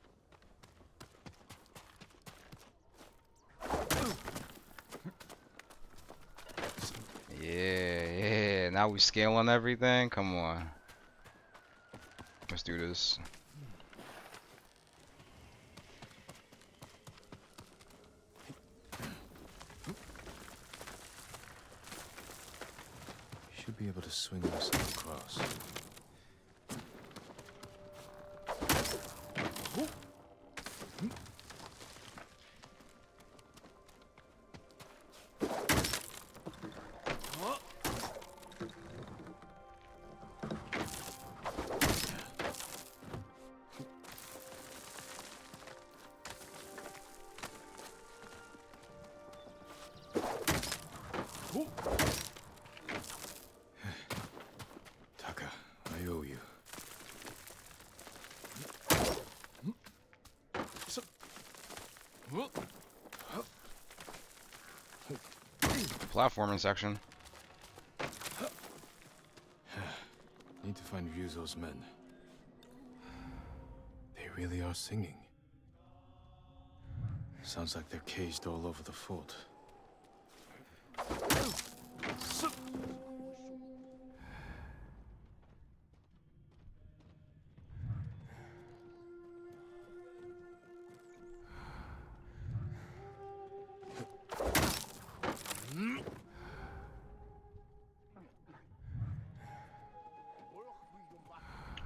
Yeah. Now we scaling everything. Come on. Let's do this. Should be able to swing myself across. Platforming section. Need to find Ryuzo's men. They really are singing. Sounds like they're caged all over the fort.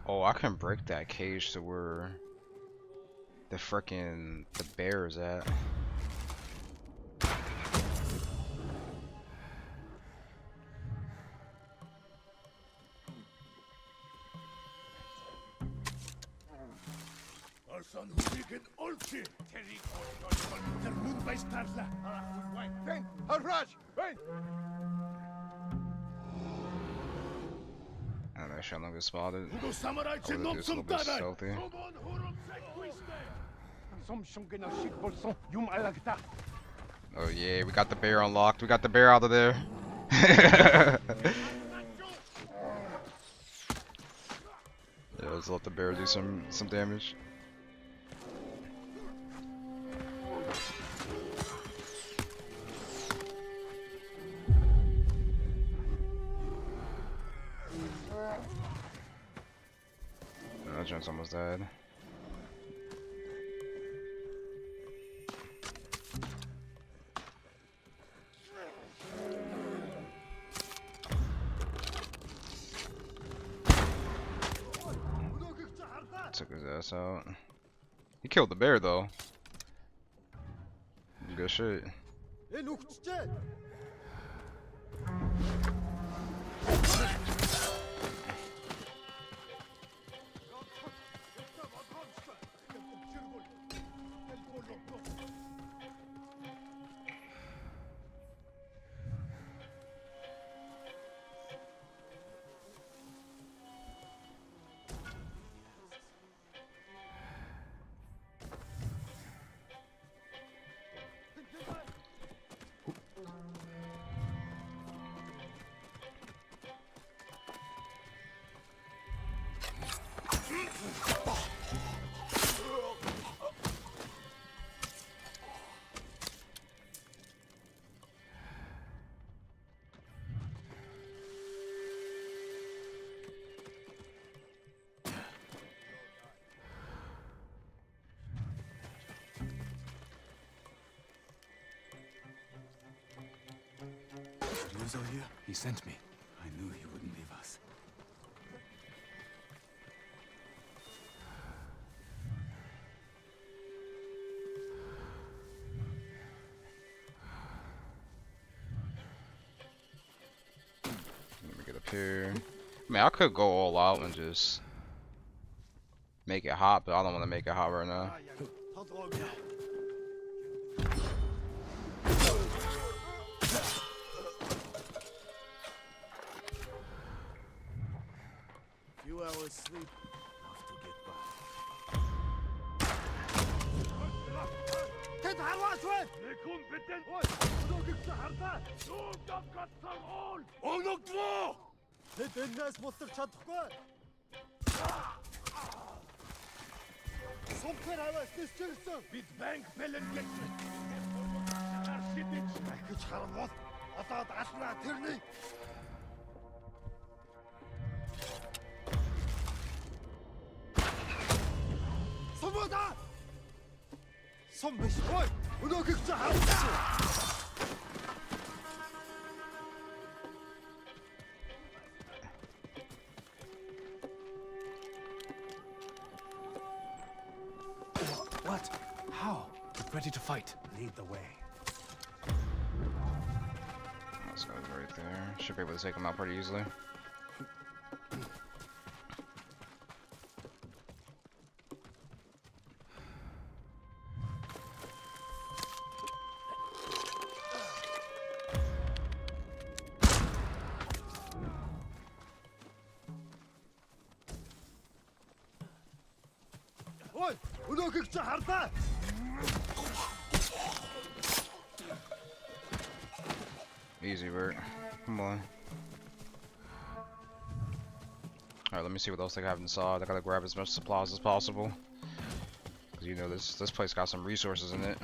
Oh, I can break that cage to where the bear is at. And I shall not get spotted. I would do this a little bit stealthy. Oh yeah, we got the bear unlocked. We got the bear out of there. Yeah, let's let the bear do some damage. That junk's almost dead. Took his ass out. He killed the bear though. Good shit. Ryuzo here? He sent me. I knew he wouldn't leave us. Let me get up here. I mean, I could go all out and just make it hot, but I don't want to make it hot right now. Few hours sleep, enough to get by. Бид банк бэлэн гэж. Ахиж харамвал одоо алнаа тэрний. Сумуда! Сум биш. Ой, өнөөгч харагдсан. What? How? Get ready to fight. Lead the way. Let's go right there. Should be able to take him out pretty easily. Ой, өнөөгч харлаа. Easy, Bert. Come on. Alright, let me see what else they have inside. I gotta grab as much supplies as possible. Cause you know this place got some resources in it.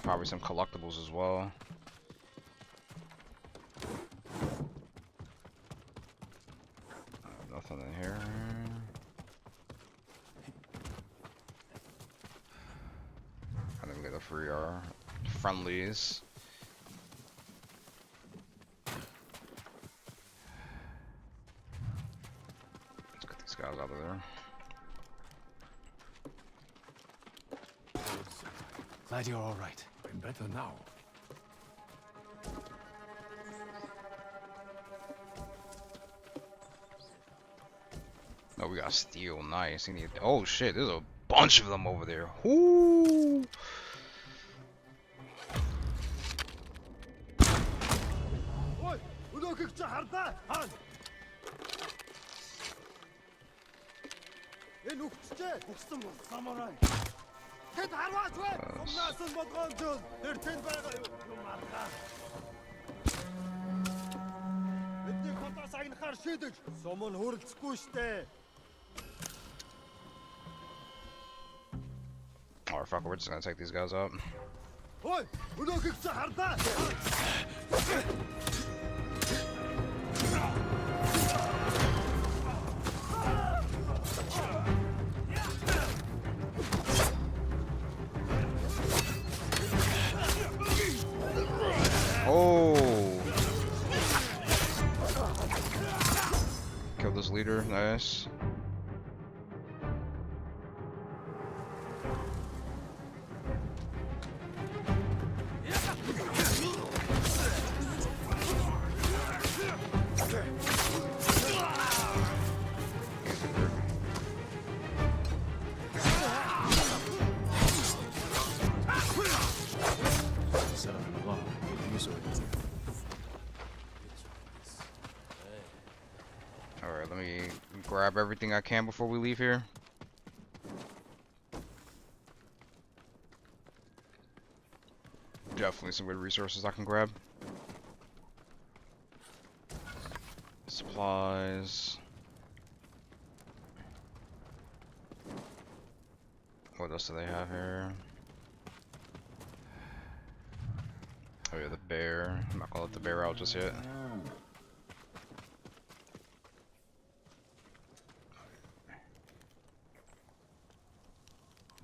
Probably some collectibles as well. Nothing in here. I think we get the free friendlies. Let's get these guys out of there. Glad you're all right. I'm better now. No, we got steel. Nice. We need. Oh shit! There's a bunch of them over there. Whoo! Someone hurlцгүй штэ. Alright, fuck it, we're just gonna take these guys out. Ой, өнөөхийг чи хардаа. Oh! Kill this leader, nice. Alright, let me grab everything I can before we leave here. Definitely some good resources I can grab. Supplies. What else do they have here? Oh yeah, the bear. I'm not gonna let the bear out just yet.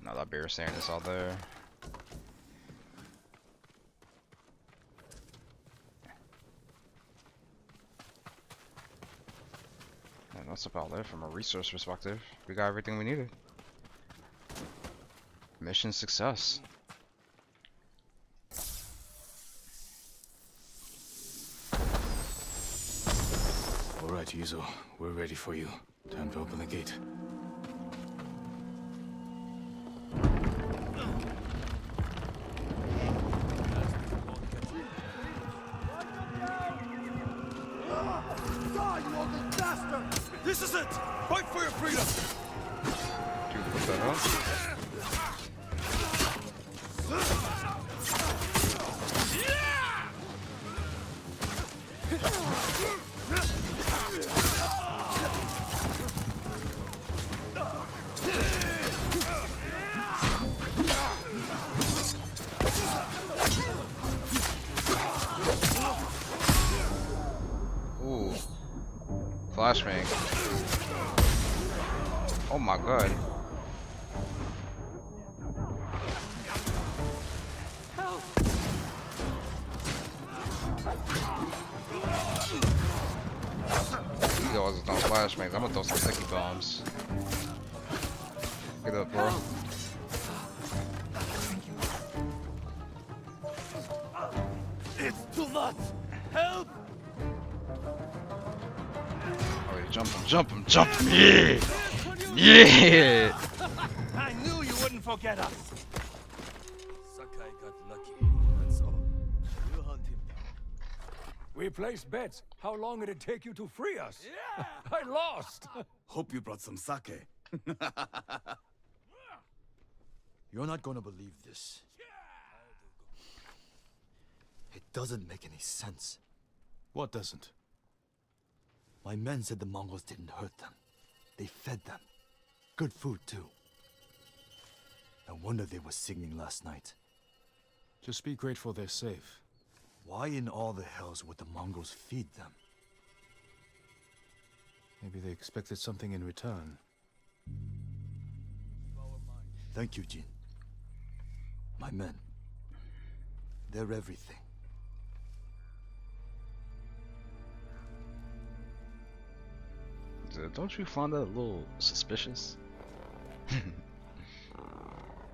No, that bear stand is all there. And that's about it from a resource perspective. We got everything we needed. Mission success. All right, Yuzo. We're ready for you. Time to open the gate. This is it! Fight for your freedom! Dude, what the hell? Ooh. Flashbang. Oh my god. These guys don't flashbangs. I'm gonna throw some sticky bombs. Get up, bro. It's too much! Help! Oh, yeah, jump him, jump him, jump him! Yeah! Yeah! I knew you wouldn't forget us! Sakai got lucky, that's all. You hunt him down. We placed bets. How long did it take you to free us? Yeah! I lost! Hope you brought some sake. You're not gonna believe this. It doesn't make any sense. What doesn't? My men said the Mongols didn't hurt them. They fed them. Good food, too. No wonder they were singing last night. Just be grateful they're safe. Why in all the hells would the Mongols feed them? Maybe they expected something in return. Thank you, Jin. My men. They're everything. Don't you find that a little suspicious?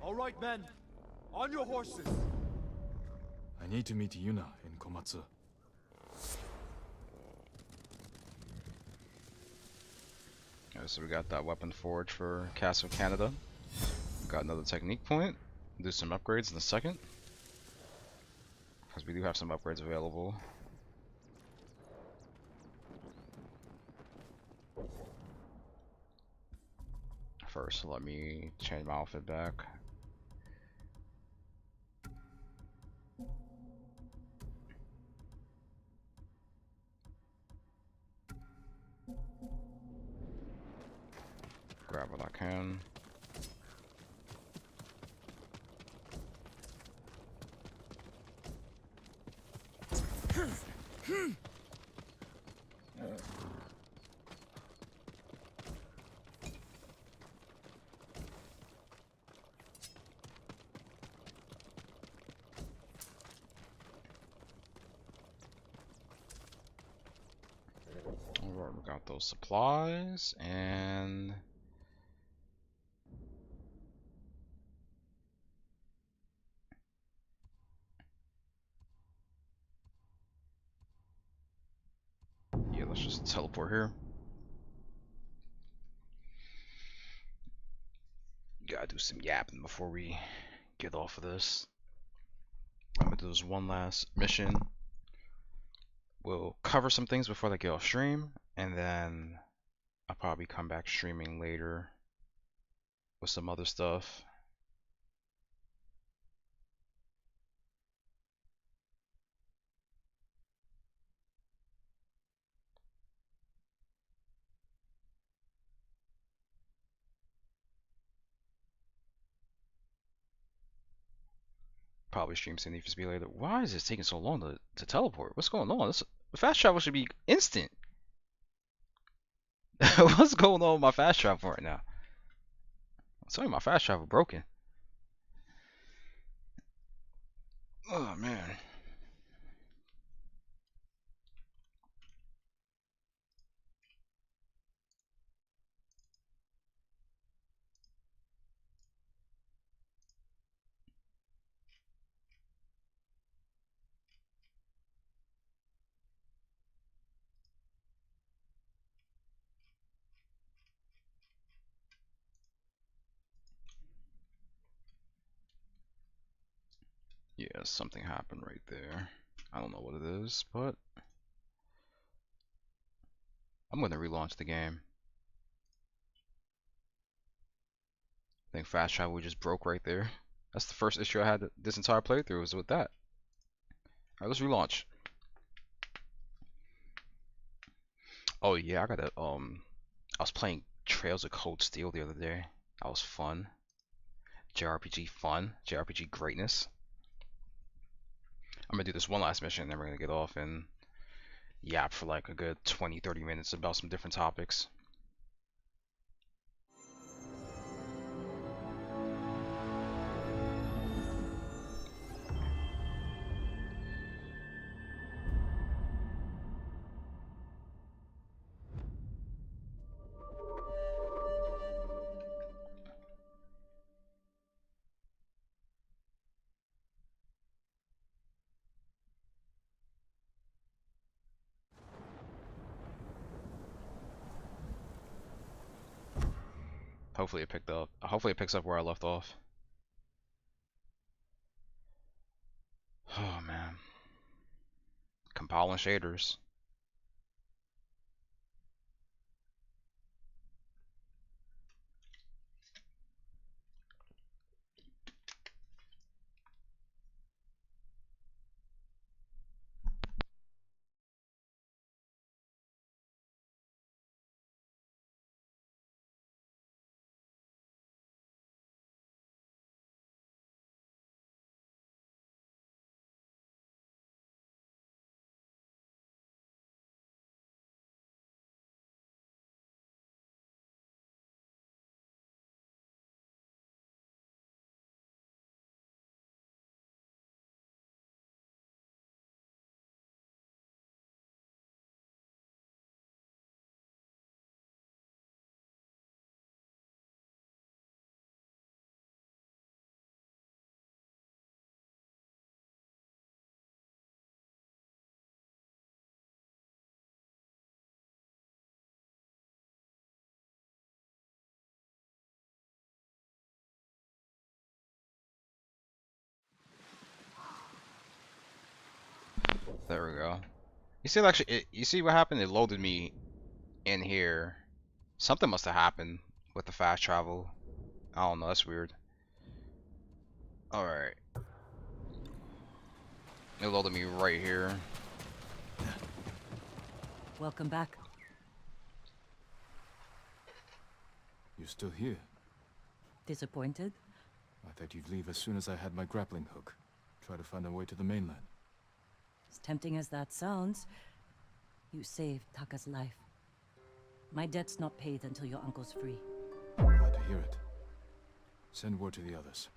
All right, men. On your horses. I need to meet Yuna in Komatsu. Alright, so we got that weapon forge for Castle Canada. Got another technique point. Do some upgrades in a second. Because we do have some upgrades available. First, let me change my outfit back. Grab what I can. Alright, we got those supplies and yeah, let's just teleport here. Gotta do some yapping before we get off of this. I'm gonna do this one last mission. We'll cover some things before they get off stream, and then I'll probably come back streaming later with some other stuff. Probably stream some Need for Speed later. Why is it taking so long to teleport? What's going on? The fast travel should be instant. What's going on with my fast travel right now? I'm telling you, my fast travel broken. Oh man. Yeah, something happened right there. I don't know what it is, but I'm gonna relaunch the game. I think fast travel just broke right there. That's the first issue I had this entire playthrough was with that. Alright, let's relaunch. Oh yeah, I gotta I was playing Trails of Cold Steel the other day. That was fun. JRPG fun. JRPG greatness. I'm gonna do this one last mission and then we're gonna get off and yap for like a good 20-30 minutes about some different topics. Hopefully it picked up. Hopefully it picks up where I left off. Oh man. Compiling shaders. There we go. You see, actually, you see what happened? It loaded me in here. Something must have happened with the fast travel. I don't know. That's weird. All right. It loaded me right here. Welcome back. You're still here. Disappointed? I thought you'd leave as soon as I had my grappling hook. Try to find a way to the mainland. As tempting as that sounds, you saved Taka's life. My debt's not paid until your uncle's free. Glad to hear it. Send word to the others.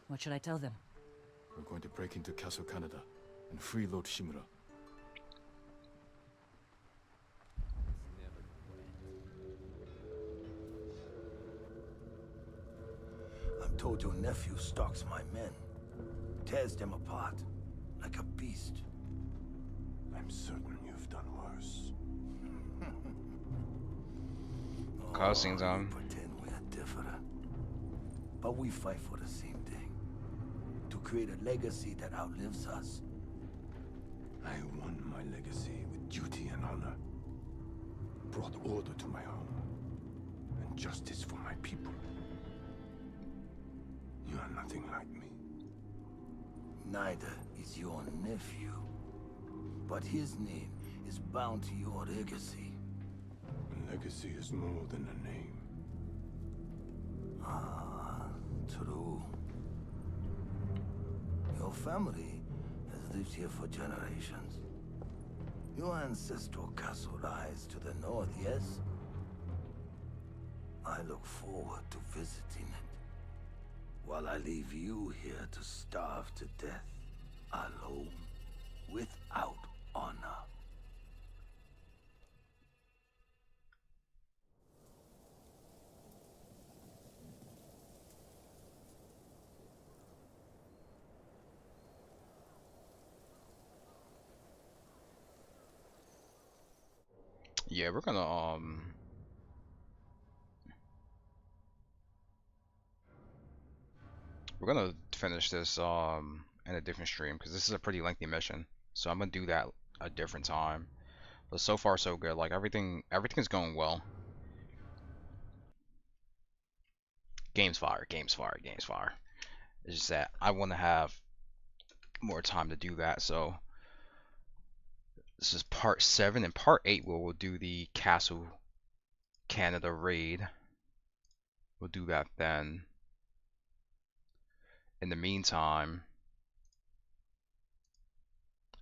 What should I tell them? We're going to break into Castle Canada and free Lord Shimura. I'm told your nephew stalks my men. Tears them apart. Like a beast. I'm certain you've done worse. Cutscenes You on. pretend we're different. But we fight for the same thing. To create a legacy that outlives us. I won my legacy with duty and honor. Brought order to my home. And justice for my people. You are nothing like me. Neither is your nephew. But his name is bound to your legacy. A legacy is more than a name. Ah, true. Your family has lived here for generations. Your ancestral castle lies to the north, yes? I look forward to visiting it. While I leave you here to starve to death, alone, without honor. Yeah, we're gonna finish this in a different stream because this is a pretty lengthy mission. So I'm gonna do that a different time. But so far so good. Like everything's going well. Game's fire, game's fire, game's fire. It's just that I want to have more time to do that. So this is part 7 and part 8 where we'll do the Castle Canada raid. We'll do that then. In the meantime,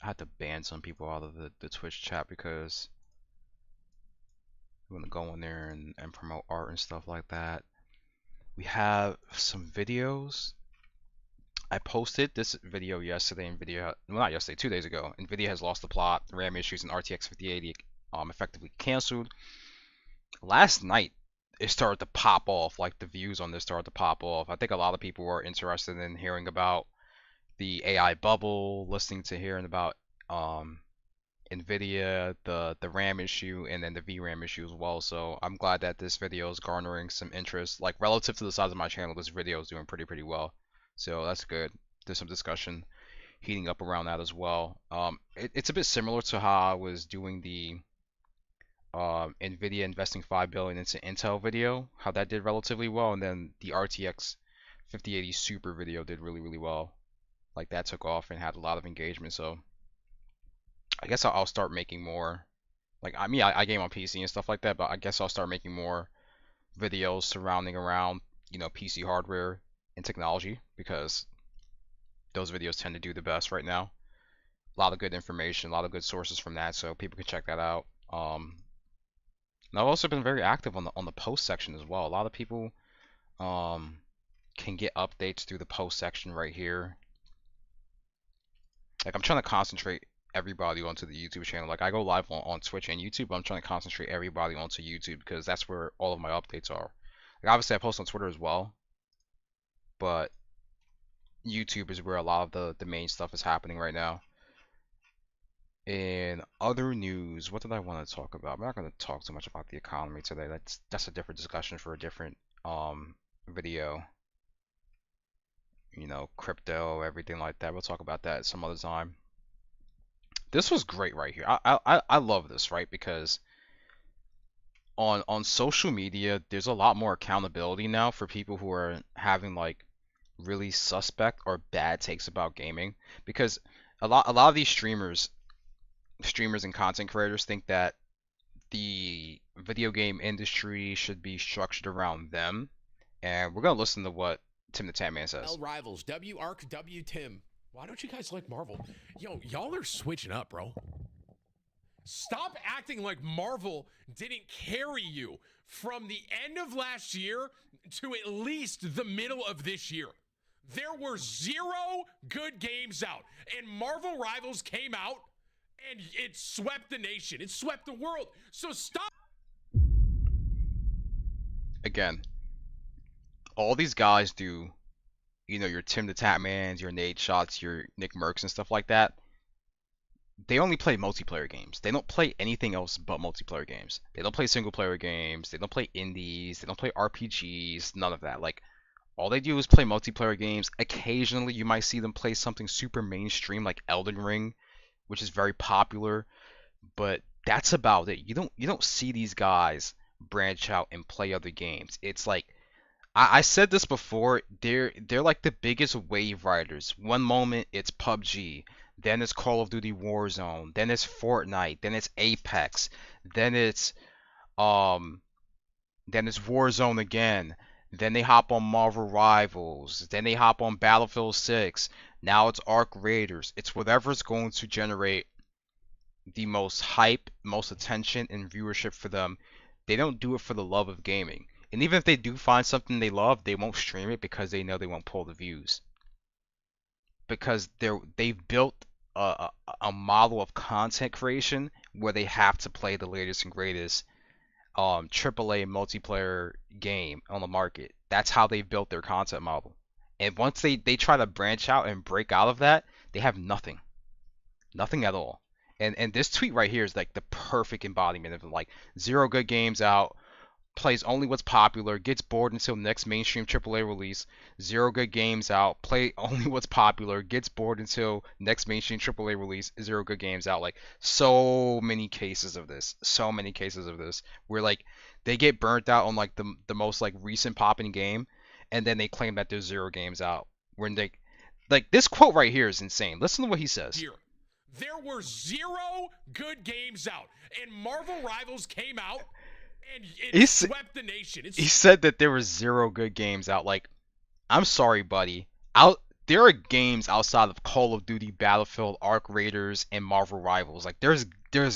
I had to ban some people out of the Twitch chat because I'm gonna go in there and promote art and stuff like that. We have some videos. I posted this video yesterday. NVIDIA, well, not yesterday, 2 days ago. NVIDIA has lost the plot. RAM issues in RTX 5080 effectively canceled. Last night, it started to pop off. Like the views on this started to pop off. I think a lot of people were interested in hearing about the AI bubble, listening to hearing about NVIDIA, the RAM issue, and then the VRAM issue as well. So I'm glad that this video is garnering some interest. Like relative to the size of my channel, this video is doing pretty well. So that's good. There's some discussion heating up around that as well. It's a bit similar to how I was doing the NVIDIA investing $5 billion into Intel video, how that did relatively well, and then the RTX 5080 Super video did really well. Like that took off and had a lot of engagement. So I guess I'll start making more. Like I game on PC and stuff like that, but I guess I'll start making more videos surrounding around PC hardware and technology because those videos tend to do the best right now. A lot of good information, a lot of good sources from that, so people can check that out. And I've also been very active on the post section as well. A lot of people can get updates through the post section right here. Like I'm trying to concentrate everybody onto the YouTube channel. Like I go live on Twitch and YouTube, but I'm trying to concentrate everybody onto YouTube because that's where all of my updates are. Like obviously I post on Twitter as well, but YouTube is where a lot of the main stuff is happening right now. In other news, what did I want to talk about? I'm not going to talk too much about the economy today. That's a different discussion for a different video. Crypto, everything like that. We'll talk about that some other time. This was great right here. I love this, right? Because on social media, there's a lot more accountability now for people who are having like really suspect or bad takes about gaming. Because a lot of these streamers and content creators think that the video game industry should be structured around them. And we're gonna listen to what Tim the Tatman says. Rivals, W Arc, W Tim. Why don't you guys like Marvel? Yo, y'all are switching up, bro. Stop acting like Marvel didn't carry you from the end of last year to at least the middle of this year. There were 0 good games out, and Marvel Rivals came out and it swept the nation. It swept the world. So stop. Again, all these guys do, your Tim the Tatmans, your Nate Shots, your Nick Mercs and stuff like that. They only play multiplayer games. They don't play anything else but multiplayer games. They don't play single player games. They don't play indies. They don't play RPGs. None of that. Like, all they do is play multiplayer games. Occasionally, you might see them play something super mainstream like Elden Ring, which is very popular, but that's about it. You don't see these guys branch out and play other games. It's like I said this before, they're like the biggest wave riders. One moment it's PUBG, then it's Call of Duty Warzone, then it's Fortnite, then it's Apex, then it's um then it's Warzone again. Then they hop on Marvel Rivals, then they hop on Battlefield 6. Now it's Arc Raiders. It's whatever's going to generate the most hype, most attention, and viewership for them. They don't do it for the love of gaming. And even if they do find something they love, they won't stream it because they know they won't pull the views. Because they've built a model of content creation where they have to play the latest and greatest AAA multiplayer game on the market. That's how they built their content model. And once they try to branch out and break out of that, they have nothing. Nothing at all. And this tweet right here is like the perfect embodiment of like 0 good games out, plays only what's popular, gets bored until next mainstream AAA release, 0 good games out, play only what's popular, gets bored until next mainstream AAA release, 0 good games out. Like, so many cases of this. So many cases of this. Where like they get burnt out on like the most like recent popping game, and then they claim that there's 0 games out. When they like this quote right here is insane. Listen to what he says. Here. There were 0 good games out, and Marvel Rivals came out and it swept the nation. He said that there were 0 good games out. Like, I'm sorry, buddy. There are games outside of Call of Duty, Battlefield, Arc Raiders, and Marvel Rivals. Like, there's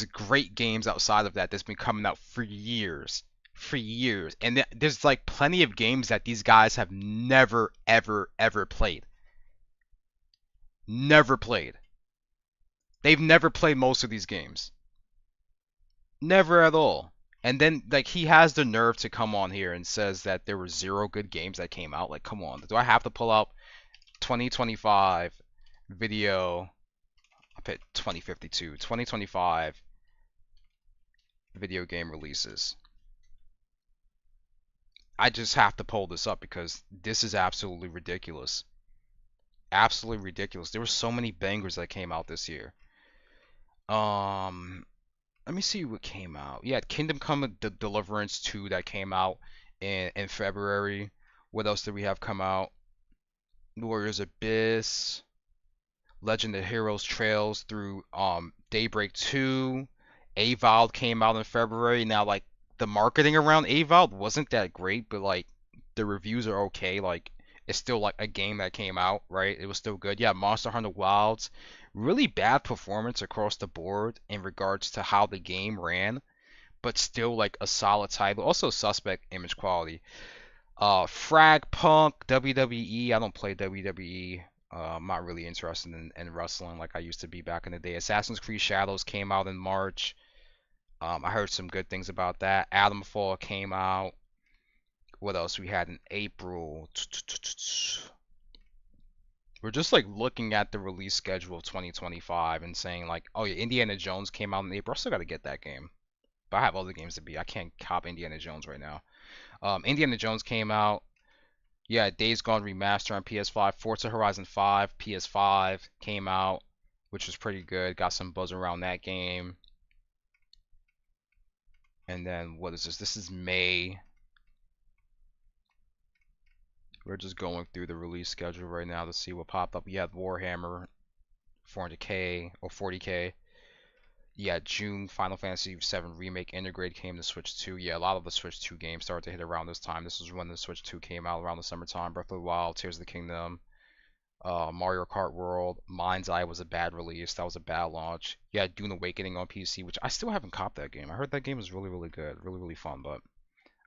great games outside of that that's been coming out for years. For years. And there's like plenty of games that these guys have never, ever, ever played. Never played. They've never played most of these games. Never at all. And then like he has the nerve to come on here and says that there were 0 good games that came out. Like, come on. Do I have to pull up 2025 video? I put 2052. 2025 video game releases. I just have to pull this up because this is absolutely ridiculous. Absolutely ridiculous. There were so many bangers that came out this year. Let me see what came out. Yeah, Kingdom Come Deliverance 2 that came out in February. What else did we have come out? Warriors Abyss, Legend of Heroes Trails through Daybreak 2. Avowed came out in February. Now like the marketing around Avowed wasn't that great, but like the reviews are okay. Like it's still like a game that came out, right? It was still good. Yeah, Monster Hunter Wilds, really bad performance across the board in regards to how the game ran, but still like a solid title. Also suspect image quality. Frag Punk, WWE. I don't play WWE. I'm not really interested in wrestling like I used to be back in the day. Assassin's Creed Shadows came out in March. I heard some good things about that. Atomfall came out. What else we had in April? We're just like looking at the release schedule of 2025 and saying like, oh yeah, Indiana Jones came out in April. I still gotta get that game, but I have other games to beat. I can't cop Indiana Jones right now. Indiana Jones came out. Yeah, Days Gone Remaster on PS5. Forza Horizon 5 PS5 came out. which was pretty good. Got some buzz around that game. And then what is this? This is May. We're just going through the release schedule right now to see what popped up. We had Warhammer 400K or 40K. Yeah, June, Final Fantasy VII Remake Integrate came to Switch 2. Yeah, a lot of the Switch 2 games started to hit around this time. This is when the Switch 2 came out, around the summertime. Breath of the Wild, Tears of the Kingdom, Mario Kart World. Mind's Eye was a bad release. That was a bad launch. Yeah, Dune Awakening on PC, which I still haven't copped that game. I heard that game was really, really good. Really, really fun, but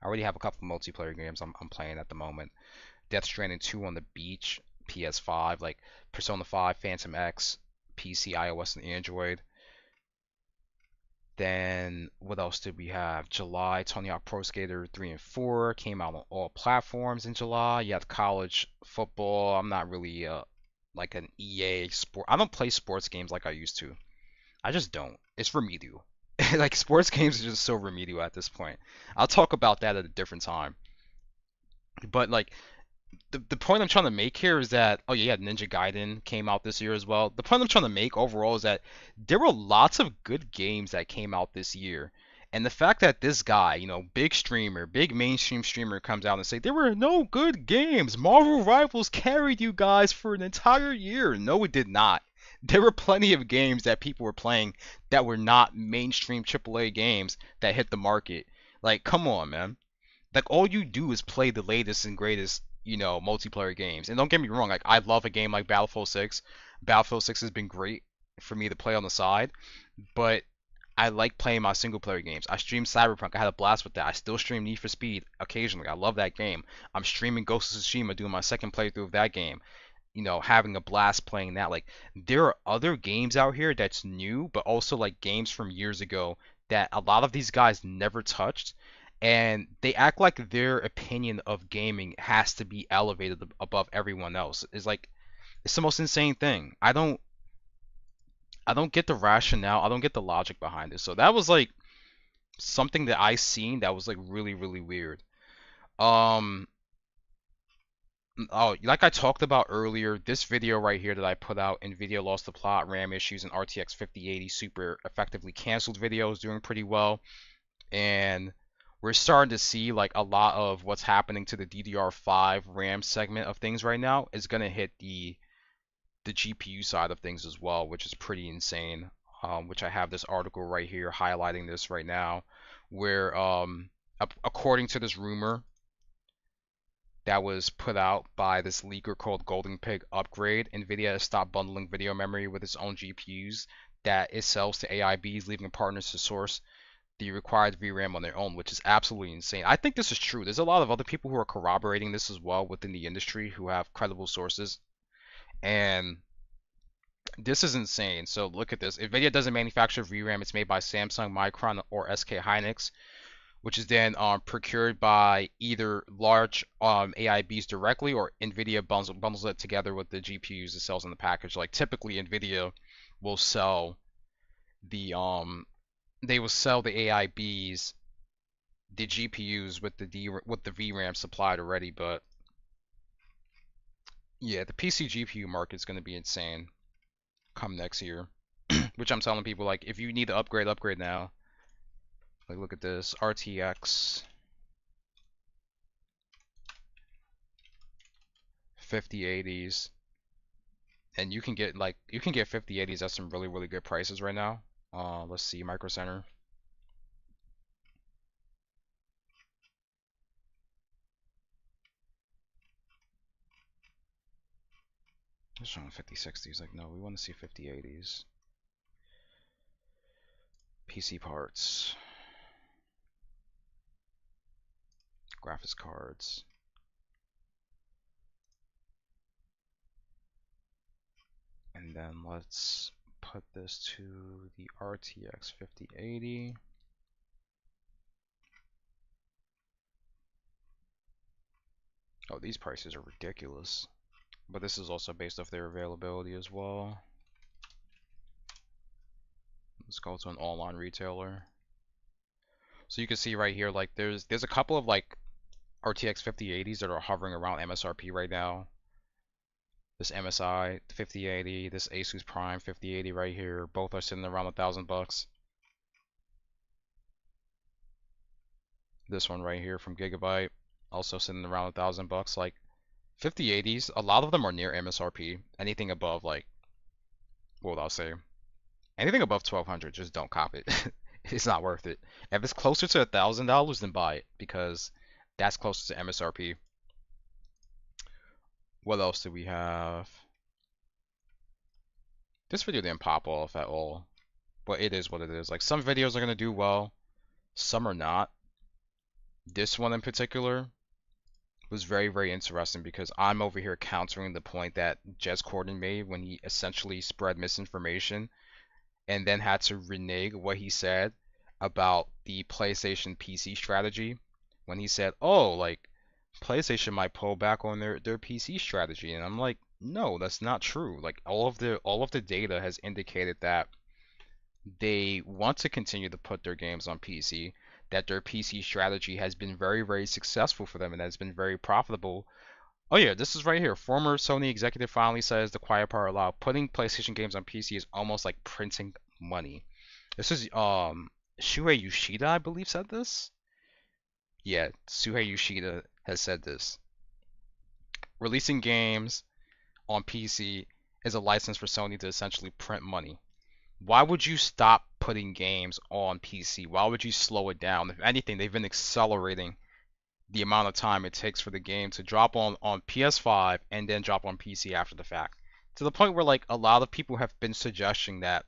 I already have a couple of multiplayer games I'm playing at the moment. Death Stranding 2 on the beach, PS5, like Persona 5, Phantom X, PC, iOS, and Android. Then what else did we have? July, Tony Hawk Pro Skater 3 and 4 came out on all platforms in July. You have college football. I'm not really like an EA sport. I don't play sports games like I used to. I just don't. It's remedial. Like sports games are just so remedial at this point. I'll talk about that at a different time. But like the point I'm trying to make here is that, oh yeah, Ninja Gaiden came out this year as well. The point I'm trying to make overall is that there were lots of good games that came out this year. And the fact that this guy, big streamer, big mainstream streamer comes out and say there were no good games. Marvel Rivals carried you guys for an entire year. No, it did not. There were plenty of games that people were playing that were not mainstream AAA games that hit the market. Like, come on, man. Like all you do is play the latest and greatest, multiplayer games. And don't get me wrong, like I love a game like Battlefield 6. Battlefield 6 has been great for me to play on the side, but I like playing my single player games. I streamed Cyberpunk. I had a blast with that. I still stream Need for Speed occasionally. I love that game. I'm streaming Ghost of Tsushima, doing my second playthrough of that game. Having a blast playing that. Like there are other games out here that's new, but also like games from years ago that a lot of these guys never touched, and they act like their opinion of gaming has to be elevated above everyone else. It's the most insane thing. I don't get the rationale. I don't get the logic behind it. So that was like something that I seen that was like really, really weird. Um oh, like I talked about earlier, this video right here that I put out, NVIDIA lost the plot, RAM issues, and RTX 5080 super effectively canceled video is doing pretty well. And we're starting to see like a lot of what's happening to the DDR5 RAM segment of things right now is going to hit the GPU side of things as well, which is pretty insane. Which I have this article right here highlighting this right now, where according to this rumor that was put out by this leaker called Golden Pig Upgrade, NVIDIA has stopped bundling video memory with its own GPUs that it sells to AIBs, leaving partners to source the required VRAM on their own, which is absolutely insane. I think this is true. There's a lot of other people who are corroborating this as well within the industry who have credible sources. And this is insane. So look at this. NVIDIA doesn't manufacture VRAM. It's made by Samsung, Micron, or SK Hynix, which is then procured by either large AIBs directly, or NVIDIA bundles it together with the GPUs it sells in the package. Like typically NVIDIA will sell the they will sell the AIBs, the GPUs with the VRAM supplied already. But yeah, the PC GPU market is going to be insane come next year. Which I'm telling people, like, if you need to upgrade now. Like, look at this RTX 5080s, and you can get 5080s at some really, really good prices right now. Let's see, Micro Center. It's showing 5060s. Like, no, we want to see 5080s. PC parts, graphics cards. And then let's put this to the RTX 5080. Oh, these prices are ridiculous. But this is also based off their availability as well. Let's go to an online retailer. So you can see right here, like there's a couple of like RTX 5080s that are hovering around MSRP right now. This MSI 5080, this Asus Prime 5080 right here, both are sitting around $1,000. This one right here from Gigabyte, also sitting around $1,000. Like 5080s, a lot of them are near MSRP. Anything above like, what would I say? Anything above 1200, just don't cop it. It's not worth it. If it's closer to $1,000, then buy it because that's closer to MSRP. What else do we have? This video didn't pop off at all, but it is what it is. Like some videos are gonna do well, some are not. This one in particular was very, very interesting because I'm over here countering the point that Jez Corden made when he essentially spread misinformation and then had to renege what he said about the PlayStation PC strategy when he said, "Oh, like PlayStation might pull back on their PC strategy." And I'm like, "No, that's not true. Like all of the data has indicated that they want to continue to put their games on PC, that their PC strategy has been very, very successful for them and has been very profitable." Oh yeah, this is right here. Former Sony executive finally says the quiet part aloud. Putting PlayStation games on PC is almost like printing money. This is Shuhei Yoshida, I believe, said this. Yeah, Shuhei Yoshida has said this. Releasing games on PC is a license for Sony to essentially print money. Why would you stop putting games on PC? Why would you slow it down? If anything, they've been accelerating the amount of time it takes for the game to drop on PS5 and then drop on PC after the fact. To the point where like a lot of people have been suggesting that,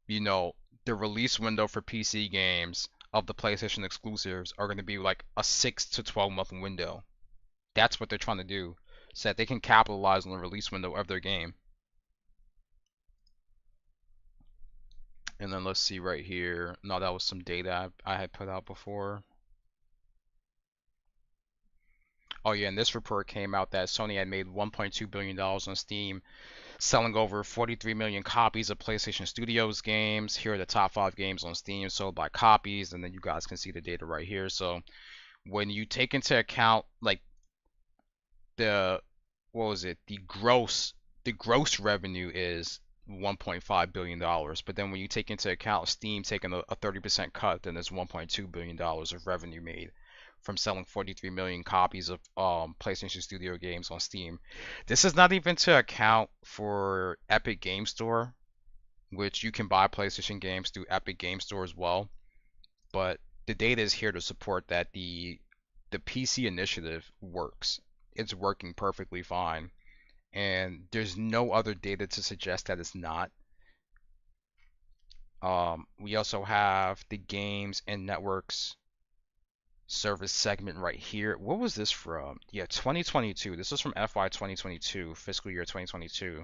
you know, the release window for PC games of the PlayStation exclusives are going to be like a 6 to 12 month window. That's what they're trying to do, so that they can capitalize on the release window of their game. And then let's see right here. No, that was some data I had put out before. Oh yeah, and this report came out that Sony had made $1.2 billion on Steam, selling over 43 million copies of PlayStation Studios games. Here are the top 5 games on Steam sold by copies, and then you guys can see the data right here. So when you take into account like the what was it, the gross revenue is $1.5 billion, but then when you take into account Steam taking a 30% cut, then there's $1.2 billion of revenue made from selling 43 million copies of PlayStation Studio games on Steam. This is not even to account for Epic Game Store, which you can buy PlayStation games through Epic Game Store as well. But the data is here to support that the PC initiative works. It's working perfectly fine, and there's no other data to suggest that it's not. We also have the games and networks service segment right here. What was this from? Yeah, 2022. This is from FY 2022, fiscal year 2022.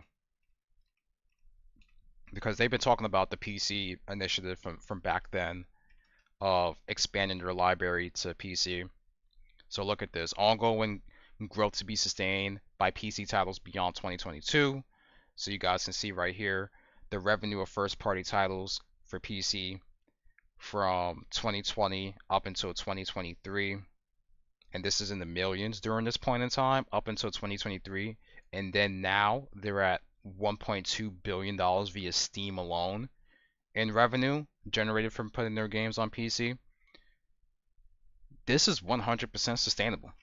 Because they've been talking about the PC initiative from back then of expanding their library to PC. So look at this. Ongoing growth to be sustained by PC titles beyond 2022. So you guys can see right here the revenue of first-party titles for PC from 2020 up until 2023, and this is in the millions during this point in time up until 2023, and then now they're at $1.2 billion via Steam alone in revenue generated from putting their games on PC. This is 100% sustainable.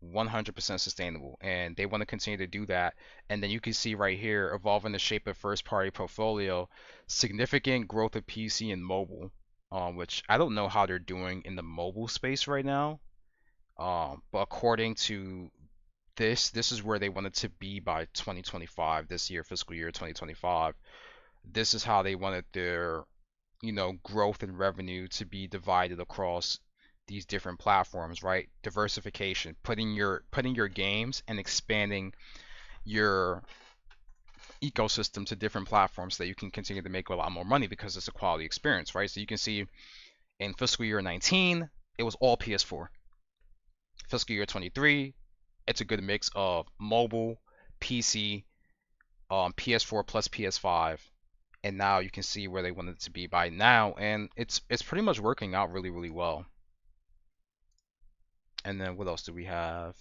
100% sustainable, and they want to continue to do that. And then you can see right here, evolving the shape of first party portfolio, significant growth of PC and mobile, which I don't know how they're doing in the mobile space right now, but according to this is where they wanted to be by 2025, this year, fiscal year 2025. This is how they wanted their, you know, growth and revenue to be divided across these different platforms, right? Diversification, putting your games and expanding your ecosystem to different platforms so that you can continue to make a lot more money because it's a quality experience, right? So you can see in fiscal year 19, it was all PS4. Fiscal year 23, it's a good mix of mobile, PC, PS4 plus PS5, and now you can see where they wanted it to be by now, and it's pretty much working out really, really well. And then what else do we have?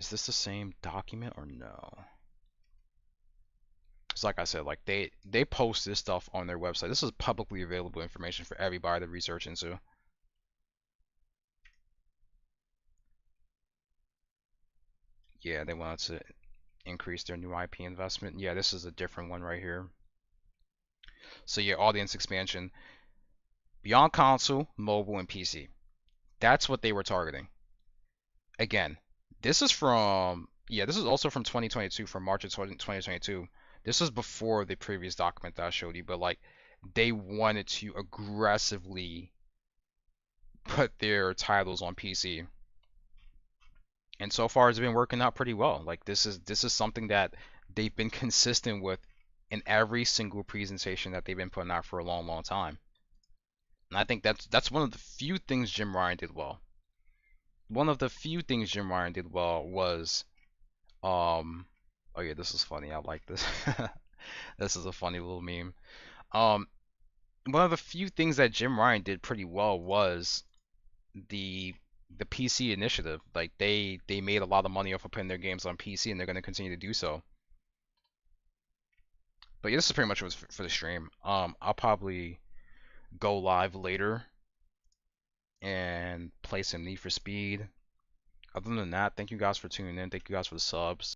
Is this the same document or no? It's like I said, like they post this stuff on their website. This is publicly available information for everybody to research into. Yeah, they wanted to increase their new IP investment. Yeah, this is a different one right here. So yeah, audience expansion beyond console, mobile, and PC. That's what they were targeting. Again, this is from, yeah, this is also from 2022, from March of 2022. This was before the previous document that I showed you, but like they wanted to aggressively put their titles on PC. And so far it's been working out pretty well. Like this is something that they've been consistent with in every single presentation that they've been putting out for a long, long time. And I think that's one of the few things Jim Ryan did well. One of the few things Jim Ryan did well was oh yeah, this is funny. I like this. This is a funny little meme. Um One of the few things that Jim Ryan did pretty well was the PC initiative. Like they made a lot of money off of putting their games on PC, and they're going to continue to do so. But yeah, this is pretty much what for the stream. I'll probably go live later and play some Need for Speed. Other than that, thank you guys for tuning in. Thank you guys for the subs.